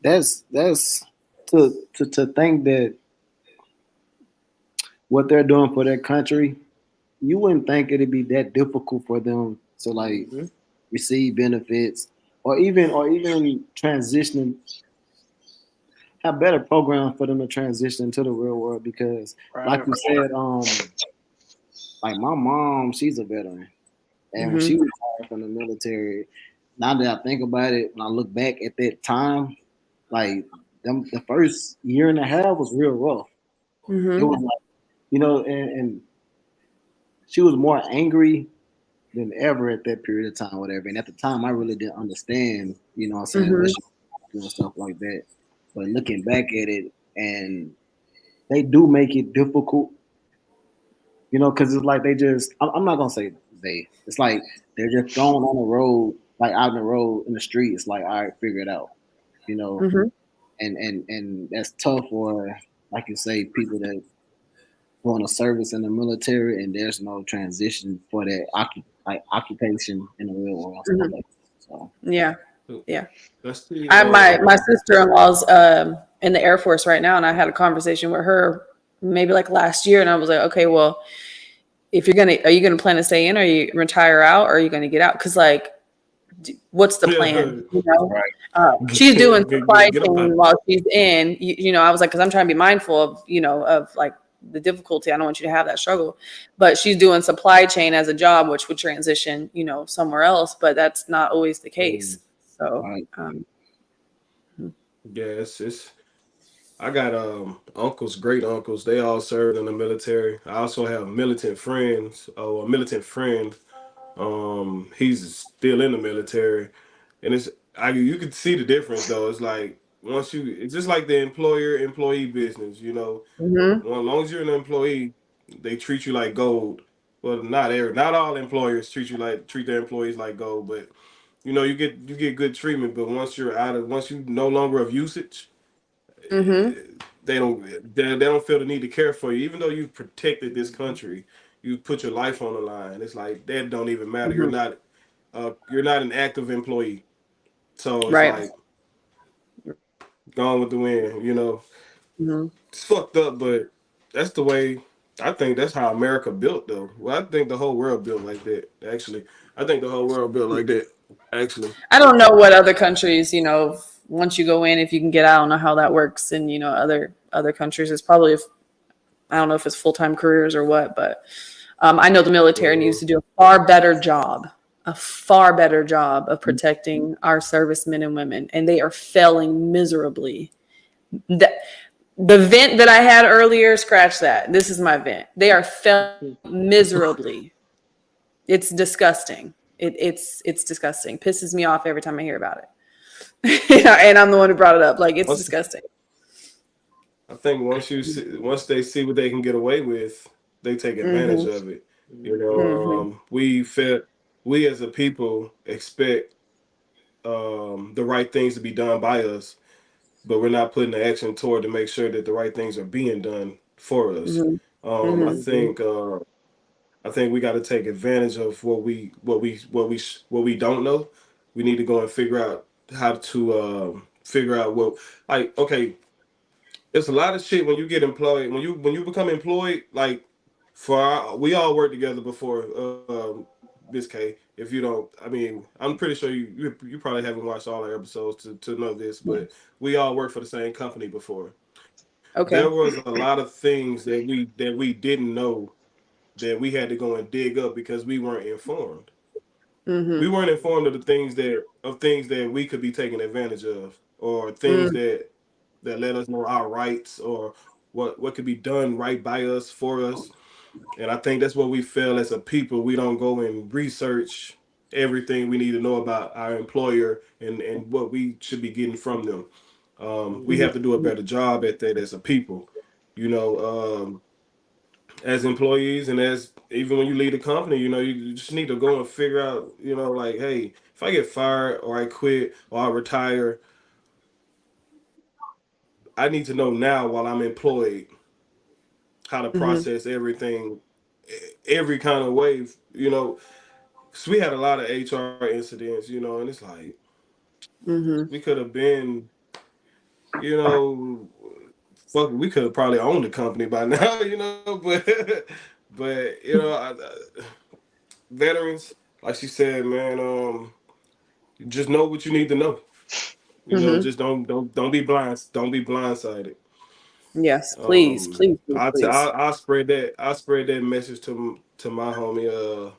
That's to think that what they're doing for their country, you wouldn't think it'd be that difficult for them to like receive benefits or even transitioning, have better programs for them to transition to the real world, because like you said, like my mom, she's a veteran, and when she retired from the military, now that I think about it, when I look back at that time, like the first year and a half was real rough. It was like, you know, and she was more angry than ever at that period of time, whatever. And at the time, I really didn't understand, you know what I'm saying, what she was doing, stuff like that. But looking back at it, and they do make it difficult, you know, because it's like they just, I'm not going to say it's like they're just thrown on the road, like out on the road in the street. It's like, all right, figure it out, you know. And that's tough for, like you say, people that go on a service in the military and there's no transition for that occupation in the real world. So yeah. My sister-in-law's in the Air Force right now, and I had a conversation with her maybe like last year, and I was like, okay, well, if are you gonna plan to stay in, or you retire out, or are you gonna get out? Because like what's the plan? You know, Right. she's doing supply Get up chain while she's in. You know, I was like, because I'm trying to be mindful of, you know, of like the difficulty. I don't want you to have that struggle, but she's doing supply chain as a job, which would transition, you know, somewhere else. But that's not always the case. So, Right. Yeah, it's I got uncles, great uncles. They all served in the military. I also have militant friends. Oh, a militant friend. He's still in the military, and you can see the difference though. It's like it's just like the employer employee business. You know, mhm, as long as you're an employee, they treat you like gold. Well, not all employers treat their employees like gold, but you know you get good treatment. But once you no longer of usage, mhm, they don't feel the need to care for you, even though you've protected this country. You put your life on the line. It's like that don't even matter. mhm. You're not an active employee, so it's Right. like gone with the wind. You know, Mhm. it's fucked up, but that's the way. I think that's how America built, though. Well, I think the whole world built like that. Actually, I think the whole world built like that. Actually, I don't know what other countries, you know, once you go in, if you can get out, I don't know how that works in, you know, other countries. It's probably, I don't know if it's full-time careers or what, but I know the military needs to do a far better job of protecting our servicemen and women, and they are failing miserably. The vent that I had earlier, scratch that. This is my vent. They are failing miserably. It's disgusting. It's disgusting. Pisses me off every time I hear about it. And I'm the one who brought it up. Like, it's disgusting. I think once they see what they can get away with, they take advantage Mm-hmm. of it. You know, Mm-hmm. we as a people expect the right things to be done by us, but we're not putting the action toward to make sure that the right things are being done for us. Mm-hmm. Um, I Mm-hmm. think uh, I think we got to take advantage of what we don't know. We need to go and figure out how to figure out what like okay. It's a lot of shit when you get employed. When you become employed, like we all worked together before. Miss K, if you don't, I mean, I'm pretty sure you probably haven't watched all our episodes to know this, but we all worked for the same company before. There Okay. was a lot of things that we didn't know that we had to go and dig up because we weren't informed. We Mm-hmm. weren't informed of things that we could be taking advantage of, or things that let us know our rights, or what could be done right by us for us. And I think that's what we fail as a people. We don't go and research everything we need to know about our employer and what we should be getting from them. We have to do a better job at that as a people. You know, as employees and as even when you leave the company, you know, you just need to go and figure out, you know, like, hey, if I get fired or I quit or I retire, I need to know now while I'm employed how to Mm-hmm. process everything, every kind of way, you know. Cause we had a lot of HR incidents, you know, and it's like Mm-hmm. we could have been, you know, fuck, we could have probably owned the company by now, you know, but you know, veterans, like she said, man, just know what you need to know. You know, Mm-hmm. just don't be blindsided. Yes, please, please, please, please. I'll spread that message to my homie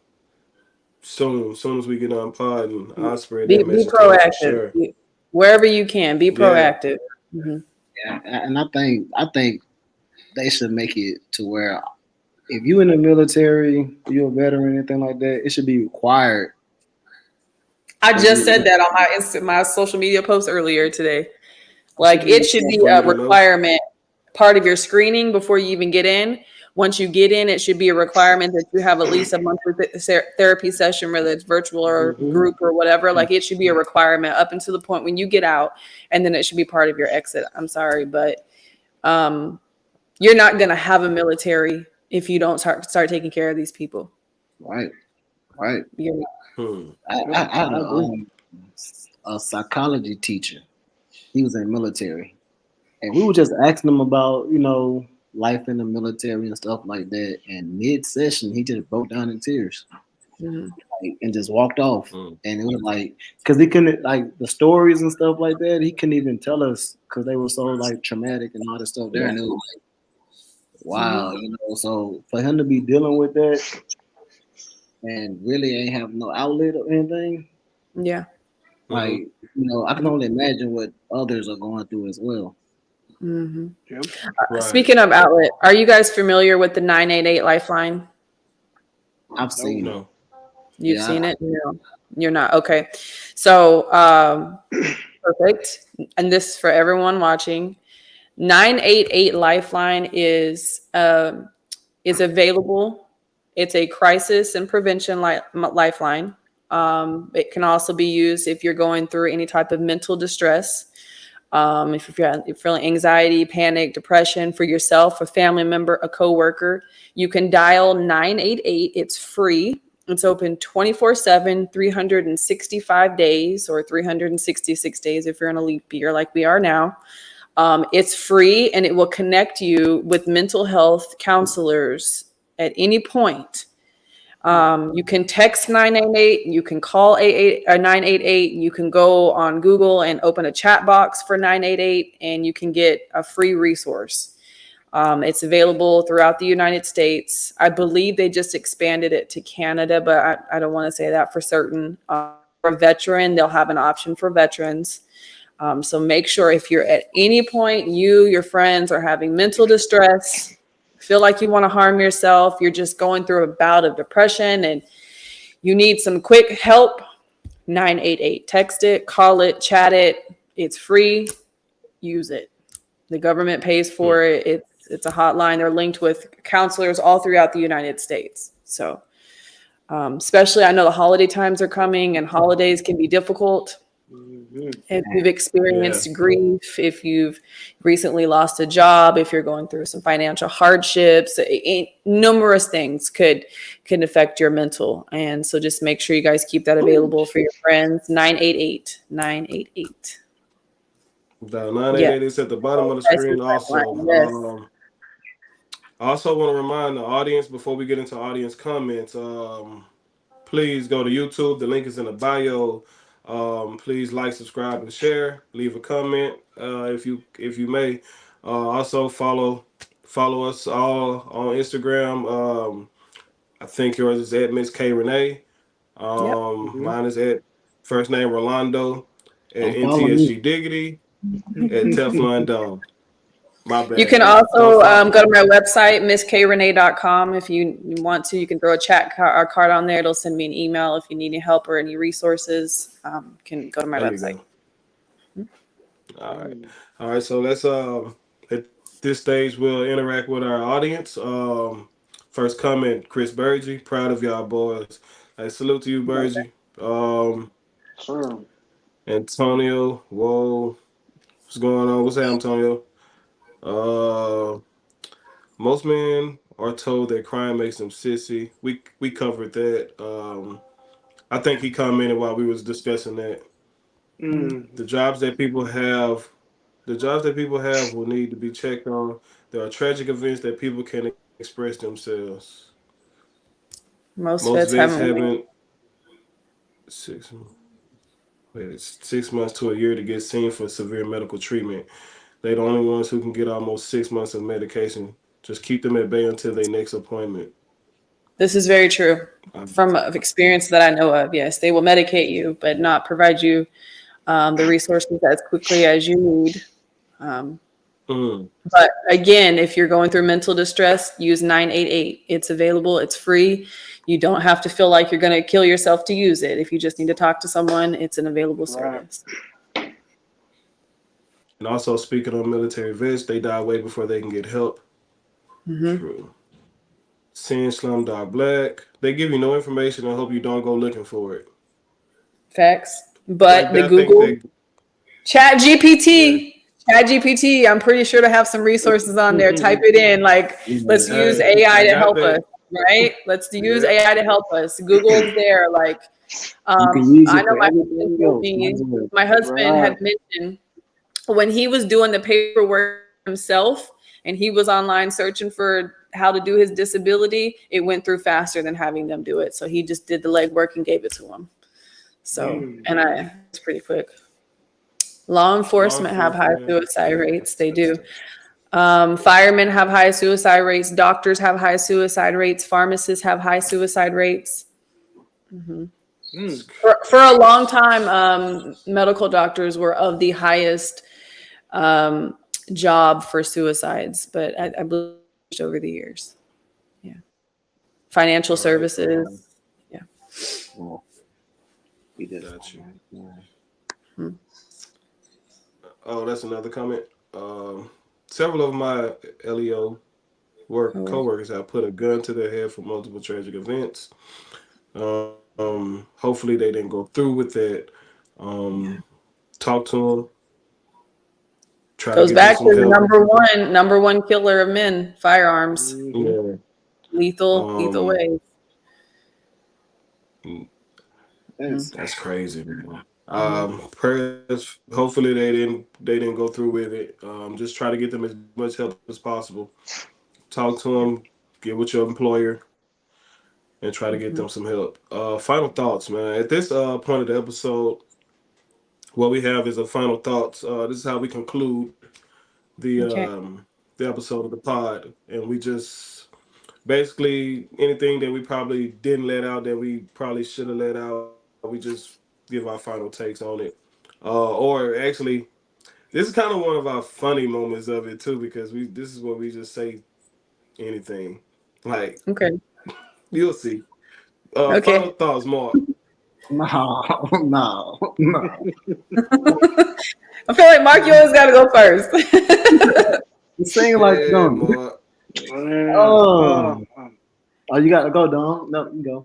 soon as we get on pod, and I'll spread that Be message to him for proactive. sure. Wherever you can, be Yeah. proactive. Mm-hmm. Yeah, and I think they should make it to where if you in the military, you're a veteran, anything like that, it should be required. I For just you, said that on my social media post earlier today. it should Like, be it should be For you a to know. requirement, part of your screening before you even get in. Once you get in, it should be a requirement that you have at least a monthly therapy session, whether it's virtual or Mhm. group or whatever. Like, it should be a requirement up until the point when you get out, and then it should be part of your exit. I'm sorry, but um, you're not going to have a military if you don't start taking care of these people. Right, right. You're not. Hmm. I had I agree. a psychology teacher. He was in the military, and we were just asking him about life in the military and stuff like that. And mid session, he just broke down in tears. Mhm. and just walked off. Mm. And it was like, because he couldn't, like, the stories and stuff like that, he couldn't even tell us because they were so, like, traumatic and all this stuff there. And it was like, wow, you know. So for him to be dealing with that and really ain't have no outlet or anything, Yeah. like, you know, I can only imagine what others are going through as well. Mm-hmm. Yep. Right. Speaking of outlet, are you guys familiar with the 988 Lifeline? I've seen it. No. You've Yeah, seen it? No, you're not. Okay. So, perfect. And this for everyone watching. 988 Lifeline is available. It's a crisis and prevention lifeline. It can also be used if you're going through any type of mental distress. If you're feeling anxiety, panic, depression for yourself, a family member, a coworker, you can dial 988. It's free. It's open 24/7, 365 days, or 366 days if you're in a leap year like we are now. It's free, and it will connect you with mental health counselors at any point. You can text 988, you can call 988, you can go on Google and open a chat box for 988, and you can get a free resource. It's available throughout the United States. I believe they just expanded it to Canada, but I don't want to say that for certain. For a veteran, they'll have an option for veterans. So make sure if you're at any point, your friends are having mental distress, feel like you want to harm yourself, you're just going through a bout of depression and you need some quick help, 988. Text it, call it, chat it. It's free. Use it. The government pays for it. It's a hotline. They're linked with counselors all throughout the United States. So especially, I know the holiday times are coming and holidays can be difficult. If you've experienced grief, if you've recently lost a job, if you're going through some financial hardships, numerous things could affect your mental. And so just make sure you guys keep that available for your friends. 988. The 988 is at the bottom of the screen also. I also want to remind the audience before we get into audience comments, please go to YouTube. The link is in the bio. Please like, subscribe, and share. Leave a comment if you may. Also follow us all on Instagram. I think yours is at Miss Kay Renẽe. Mine is at first name Rolando, at NTSG Diggity, at Teflon Dome. My bad. You can also go to my website, misskrenee.com. If you want to, you can throw a chat card on there. It'll send me an email if you need any help or any resources. Can go to my website. All right. So let's at this stage we'll interact with our audience. First comment, Chris Burgey. Proud of y'all boys. Hey, salute to you, Burgey. Sure. Antonio, whoa, what's going on? What's happening, Antonio? Most men are told that crime makes them sissy. We covered that. I think he commented while we was discussing that. The jobs that people have will need to be checked on. There are tragic events that people can express themselves. Most vets haven't 6 months to a year to get seen for severe medical treatment. They're the only ones who can get almost 6 months of medication. Just keep them at bay until their next appointment. This is very true. From experience that I know of, yes, they will medicate you, but not provide you the resources as quickly as you need. But again, if you're going through mental distress, use 988. It's available. It's free. You don't have to feel like you're going to kill yourself to use it. If you just need to talk to someone, it's an available service. And also, speaking of military vets, they die way before they can get help. True. Seeing Slumdog Black, they give you no information. I hope you don't go looking for it. Facts. But the Google Chat GPT, I'm pretty sure to have some resources on there. Type it in. Like, let's use AI to help us, right? Let's use AI to help us. Google's there. Like, I know my husband had mentioned when he was doing the paperwork himself, and he was online searching for how to do his disability, it went through faster than having them do it. So he just did the legwork and gave it to him. So, it's pretty quick. Law enforcement have high suicide rates. They do. Firemen have high suicide rates. Doctors have high suicide rates. Pharmacists have high suicide rates. For a long time, medical doctors were of the highest job for suicides, but I believe over the years. Yeah. Financial services. Yeah. Well, we did. Got you. Oh, that's another comment. Several of my LEO co-workers have put a gun to their head for multiple tragic events. Hopefully they didn't go through with it. Talk to them. Goes back to the number one killer of men, firearms. Yeah. Lethal ways. That's crazy, man. Prayers. Hopefully they didn't go through with it. Just try to get them as much help as possible. Talk to them. Get with your employer, and try to get them some help. Final thoughts, man. At this point of the episode, what we have is a final thoughts. This is how we conclude the episode of the pod, and we just basically anything that we probably didn't let out that we probably should have let out. We just give our final takes on it. Or actually, this is kind of one of our funny moments of it too, because this is where we just say anything. Like, you'll see. Final thoughts, Mark. No. I feel like Mark, you always got to go first. You sing like Don. Oh, you got to go, Don. No, you go.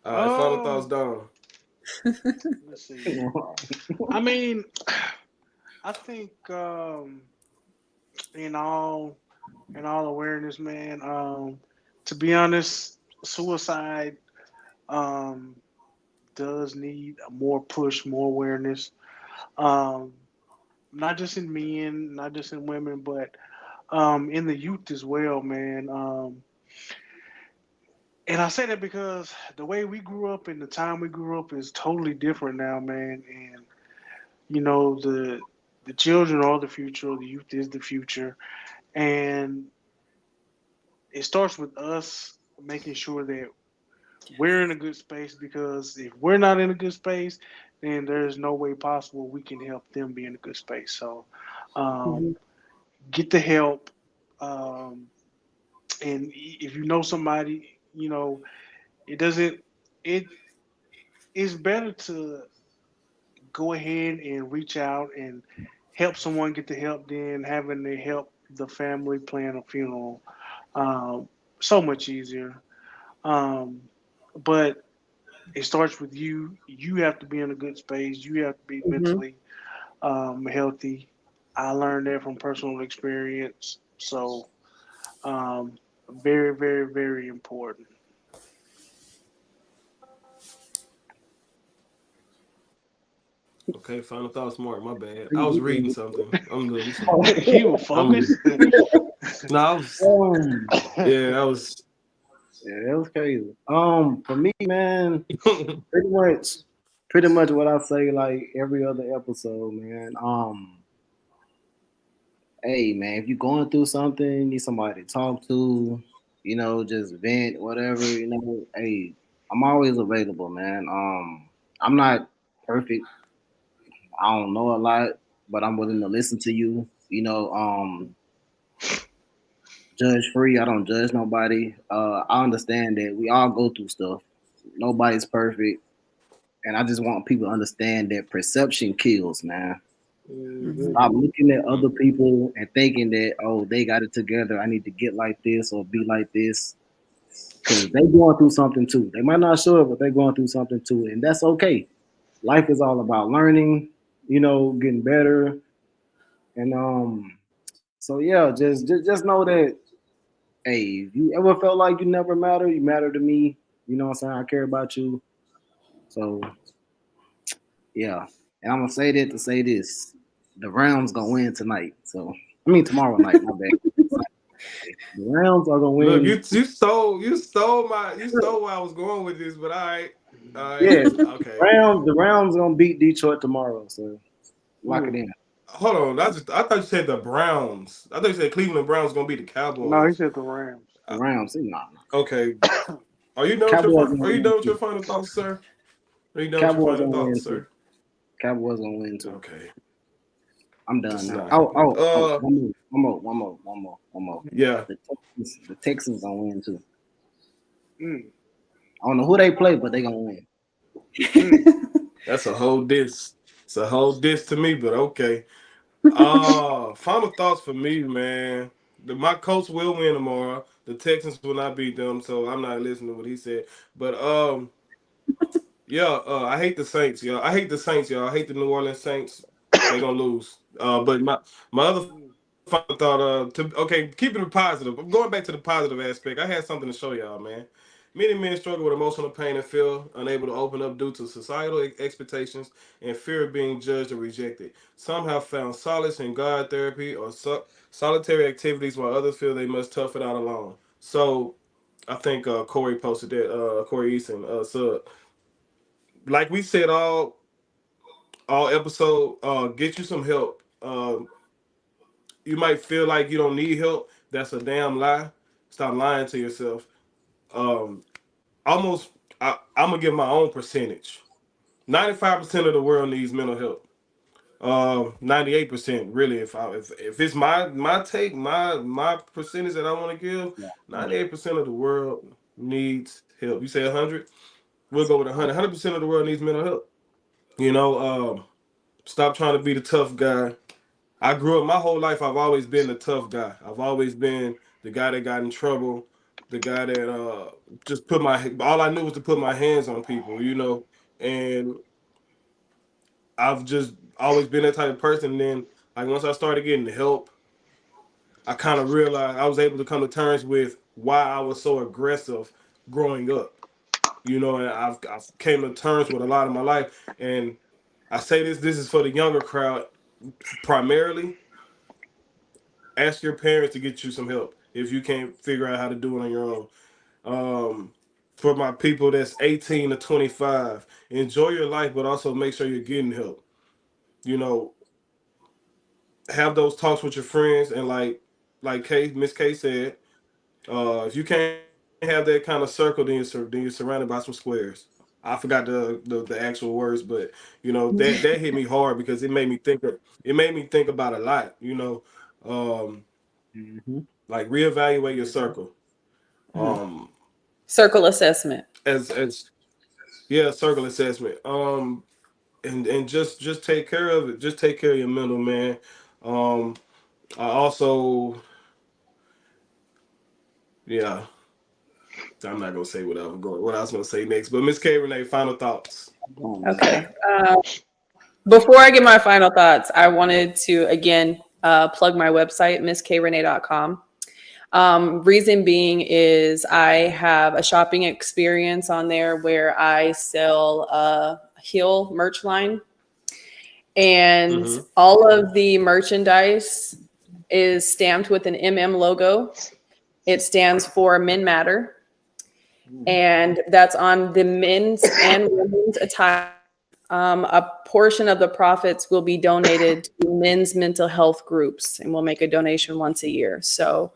All right, final thoughts, Don. Let's see. I mean, I think in all awareness, man. To be honest, suicide does need more push, more awareness. Not just in men, not just in women, but in the youth as well, man. And I say that because the way we grew up and the time we grew up is totally different now, man. And you know, the children are the future, the youth is the future, and it starts with us making sure that we're in a good space, because if we're not in a good space, then there's no way possible we can help them be in a good space. So get the help. And if you know somebody, you know, it's better to go ahead and reach out and help someone get the help than having to help the family plan a funeral. So much easier. But it starts with you. You have to be in a good space. You have to be mentally healthy. I learned that from personal experience. So very, very, very important. Okay, final thoughts, Mark. My bad. I was reading something. I'm good. He was focused. No, I was. Yeah, that was. Yeah, that was crazy. For me, man, pretty much what I say like every other episode, man. Hey, man, if you're going through something, you need somebody to talk to, you know, just vent, whatever, you know. Hey, I'm always available, man. I'm not perfect. I don't know a lot, but I'm willing to listen to you. You know, judge free. I don't judge nobody. I understand that we all go through stuff. Nobody's perfect, and I just want people to understand that perception kills, man. Stop looking at other people and thinking that, oh, they got it together. I need to get like this or be like this, because they going through something too. They might not show it, but they're going through something too, and that's okay. Life is all about learning, you know, getting better, and so yeah, just know that, hey, if you ever felt like you never matter, you matter to me. You know what I'm saying? I care about you. So yeah, and I'm gonna say that to say this: the Rams gonna win tonight. So I mean tomorrow night. My bad. The Rams are gonna win. Look, you stole where I was going with this, but all right, Yeah, okay. The Rams gonna beat Detroit tomorrow. So lock it in. Hold on, I thought you said the Browns. I thought you said Cleveland Browns gonna beat the No, he Cowboys. said the Rams. The Rams, nah. Okay, are you done with Cowboys your gonna Are you win done with too. your final thoughts, sir? Are you done with your Cowboys final gonna win thoughts, too. sir? Cowboys gonna win too. Okay, I'm this done is now. not Oh, happening. one more. Yeah. The Texans gonna win too. Mm. I don't know who they play, but they gonna win. That's a whole diss. It's a whole diss to me, but okay. Final thoughts for me, man. My Colts will win tomorrow. The Texans will not beat them, so I'm not listening to what he said. But yeah, I hate the Saints, y'all. I hate the Saints, y'all. I hate the New Orleans Saints. They gonna lose. But my other final thought, keeping it positive. I'm going back to the positive aspect. I had something to show y'all, man. Many men struggle with emotional pain and feel unable to open up due to societal expectations and fear of being judged or rejected. Some have found solace in God therapy or solitary activities, while others feel they must tough it out alone. So I think Corey posted that. Corey Eason. So like we said all episode, get you some help. You might feel like you don't need help. That's a damn lie. Stop lying to yourself. Um, almost, I'm gonna give my own percentage. 95% of the world needs mental help. 98% really. If it's my take, my percentage that I want to give, 98% of the world needs help. You say 100, we'll go with 100. 100% of the world needs mental help. You know, stop trying to be the tough guy. I grew up my whole life. I've always been the tough guy. I've always been the guy that got in trouble, the guy that just put my all I knew was to put my hands on people, and I've just always been that type of person. And then like once I started getting help, I kind of realized I was able to come to terms with why I was so aggressive growing up. And I've came to terms with a lot of my life. And I say this is for the younger crowd primarily. Ask your parents to get you some help if you can't figure out how to do it on your own. For my people that's 18 to 25, enjoy your life, but also make sure you're getting help. You know, have those talks with your friends, and like Miss K said, if you can't have that kind of circle, then you're surrounded by some squares. I forgot the actual words, but that hit me hard because it made me think about a lot. Like reevaluate your circle. Circle assessment. As Yeah, circle assessment. And just take care of it. Just take care of your mental, man. Um, I also, yeah, I'm not gonna say what I was gonna say next. But Miss Kay Renẽe, final thoughts. Okay. Before I give my final thoughts, I wanted to again plug my website, misskayrenee.com. Reason being is I have a shopping experience on there where I sell a heel merch line, and all of the merchandise is stamped with an MM logo. It stands for Men Matter, and that's on the men's and women's attire. A portion of the profits will be donated to men's mental health groups, and we'll make a donation once a year. So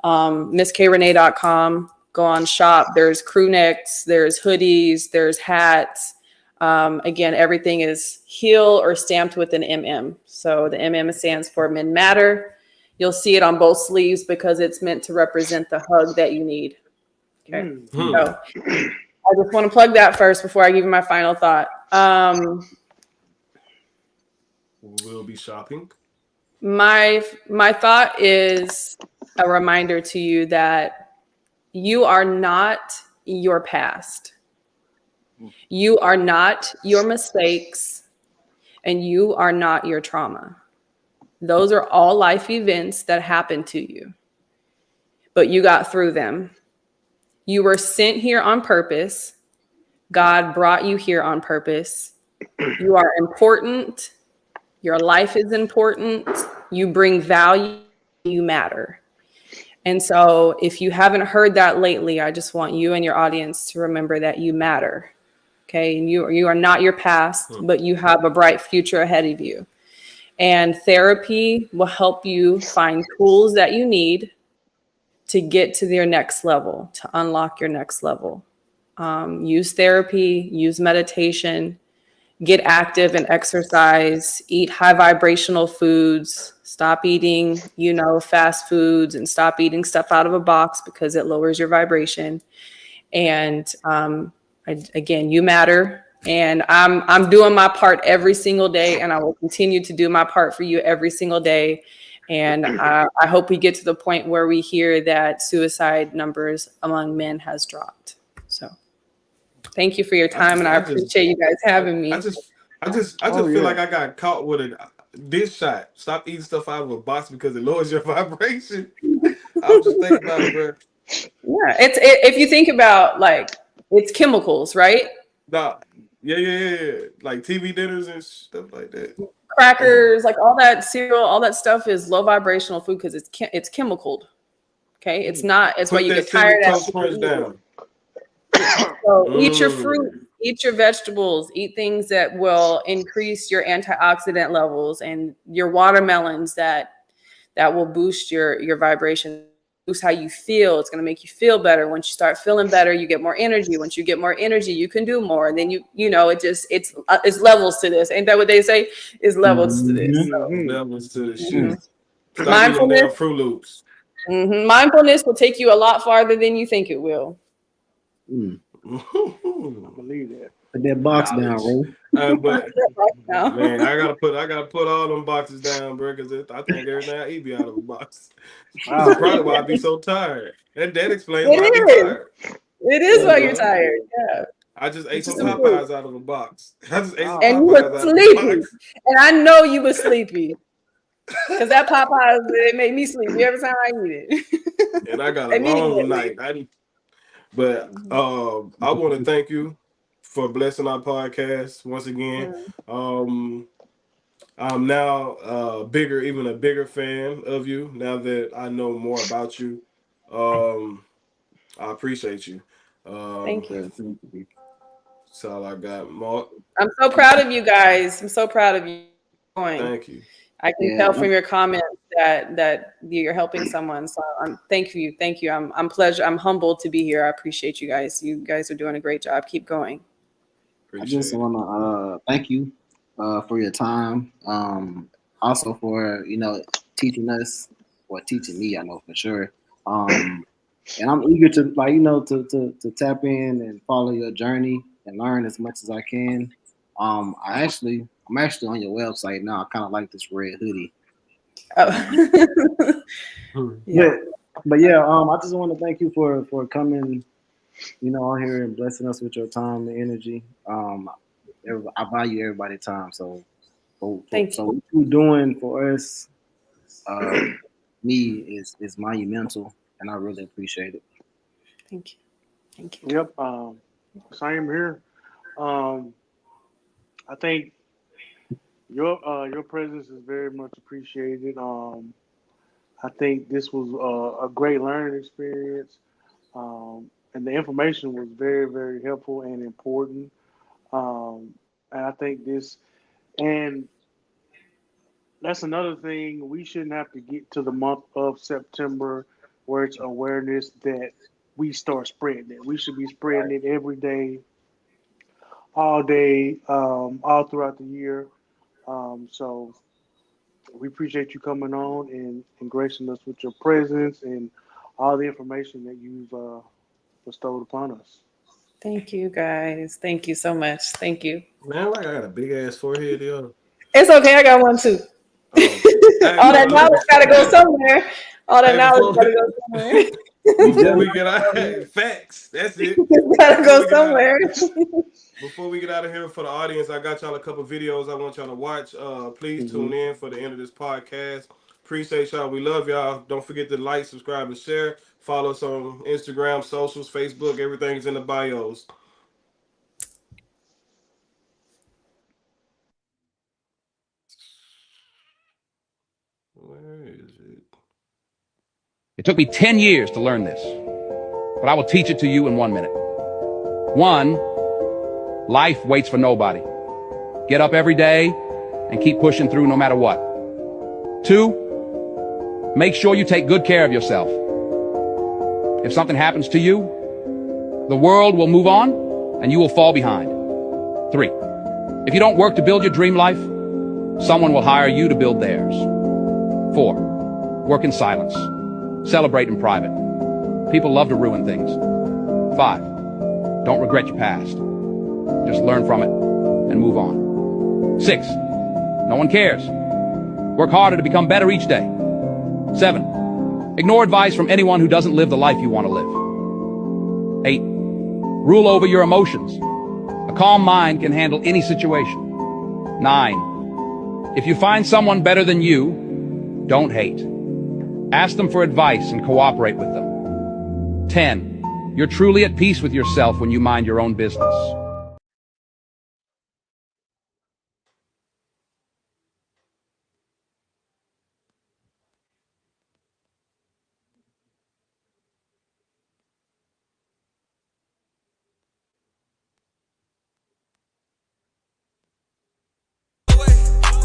misskrenee.com, go on shop. There's crew necks, there's hoodies, there's hats. Again, everything is heel or stamped with an MM. So the MM stands for Men Matter. You'll see it on both sleeves because it's meant to represent the hug that you need. Okay. So I just want to plug that first before I give you my final thought. We'll be shopping. My thought is a reminder to you that you are not your past. You are not your mistakes, and you are not your trauma. Those are all life events that happened to you, but you got through them. You were sent here on purpose. God brought you here on purpose. You are important. Your life is important. You bring value you matter. And so if you haven't heard that lately, I just want you and your audience to remember that you matter. Okay. And you are not your past, but you have a bright future ahead of you. And therapy will help you find tools that you need to get to your next level, to unlock your next level. Use therapy, use meditation, get active and exercise, eat high vibrational foods, stop eating, fast foods, and stop eating stuff out of a box because it lowers your vibration. And again, you matter. And I'm doing my part every single day, and I will continue to do my part for you every single day. And I hope we get to the point where we hear that suicide numbers among men has dropped. So thank you for your time, and I appreciate you guys having me. I just feel like I got caught with a dish shot. Stop eating stuff out of a box because it lowers your vibration. I was just thinking about it, bro. Yeah, if you think about, like, it's chemicals, right? Nah, yeah. Like TV dinners and stuff like that. Crackers, like all that cereal, all that stuff is low vibrational food because it's chemicaled. Okay, it's not. It's why you get tired after down. So eat your fruit, eat your vegetables, eat things that will increase your antioxidant levels, and your watermelons that will boost your vibration, boost how you feel. It's going to make you feel better. Once you start feeling better, you get more energy. Once you get more energy, you can do more. And then it's levels to this. Ain't that what they say? It's levels to this. So, levels to this shit. Stop mindfulness, eating Fruit Loops. Mindfulness will take you a lot farther than you think it will. I believe that. Put that box down, bro. But man, I gotta put all them boxes down, bro, because I think every night I eat be out of a box. That's probably why I be so tired. That explains why I be tired. It is why you're tired. Yeah. I just ate some Popeyes out of a box. And you were sleepy. And I know you were sleepy. Because that Popeyes, it made me sleepy every time I eat it. And I got a long night. But I want to thank you for blessing our podcast once again. I'm now even a bigger fan of you now that I know more about you. I appreciate you. Thank you. That's all I got, Mark. I'm so proud of you guys. I'm so proud of you. Thank you. I can tell from your comments that you're helping someone. So thank you. I'm humbled to be here. I appreciate you guys. You guys are doing a great job. Keep going. I just want to thank you for your time. Also for teaching us, or teaching me. I know for sure. And I'm eager to to tap in and follow your journey and learn as much as I can. I'm actually on your website now. I kind of like this red hoodie. Oh. Yeah. But yeah, I just want to thank you for coming, on here and blessing us with your time and energy. I value everybody's time. So thank you. What you're doing for us, me is monumental, and I really appreciate it. Thank you. Yep. Same here. I think your presence is very much appreciated. I think this was a great learning experience, and the information was very, very helpful and important. And I think and that's another thing. We shouldn't have to get to the month of September where it's awareness that we start spreading it. We should be spreading it every day, all day, all throughout the year. So we appreciate you coming on and gracing us with your presence and all the information that you've bestowed upon us. Thank you, guys. Thank you so much. Thank you. Man, I got a big ass forehead, yo. It's okay. I got one too. All that knowledge gotta go somewhere. All that knowledge gotta go somewhere. Before we get out, facts. That's it. Gotta go somewhere. Before we get out of here, for the audience, I got y'all a couple videos I want y'all to watch. Please tune in for the end of this podcast. Appreciate y'all. We love y'all. Don't forget to like, subscribe, and share. Follow us on Instagram, socials, Facebook. Everything's in the bios. Where is it? It took me 10 years to learn this, but I will teach it to you in 1 minute. 1, life waits for nobody. Get up every day and keep pushing through no matter what. 2, make sure you take good care of yourself. If something happens to you, the world will move on and you will fall behind. 3, if you don't work to build your dream life, someone will hire you to build theirs. 4, work in silence. Celebrate in private. People love to ruin things. 5, don't regret your past. Just learn from it and move on. 6, no one cares. Work harder to become better each day. 7, ignore advice from anyone who doesn't live the life you want to live. 8, rule over your emotions. A calm mind can handle any situation. 9, if you find someone better than you, don't hate. Ask them for advice and cooperate with them. 10, you're truly at peace with yourself when you mind your own business.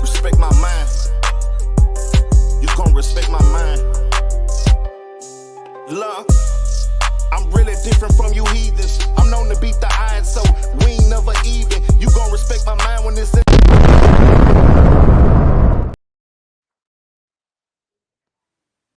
Respect my mind. You gon' respect my mind. Love, I'm really different from you heathens. I'm known to beat the odds, so we ain't never even. You gon' respect my mind when it's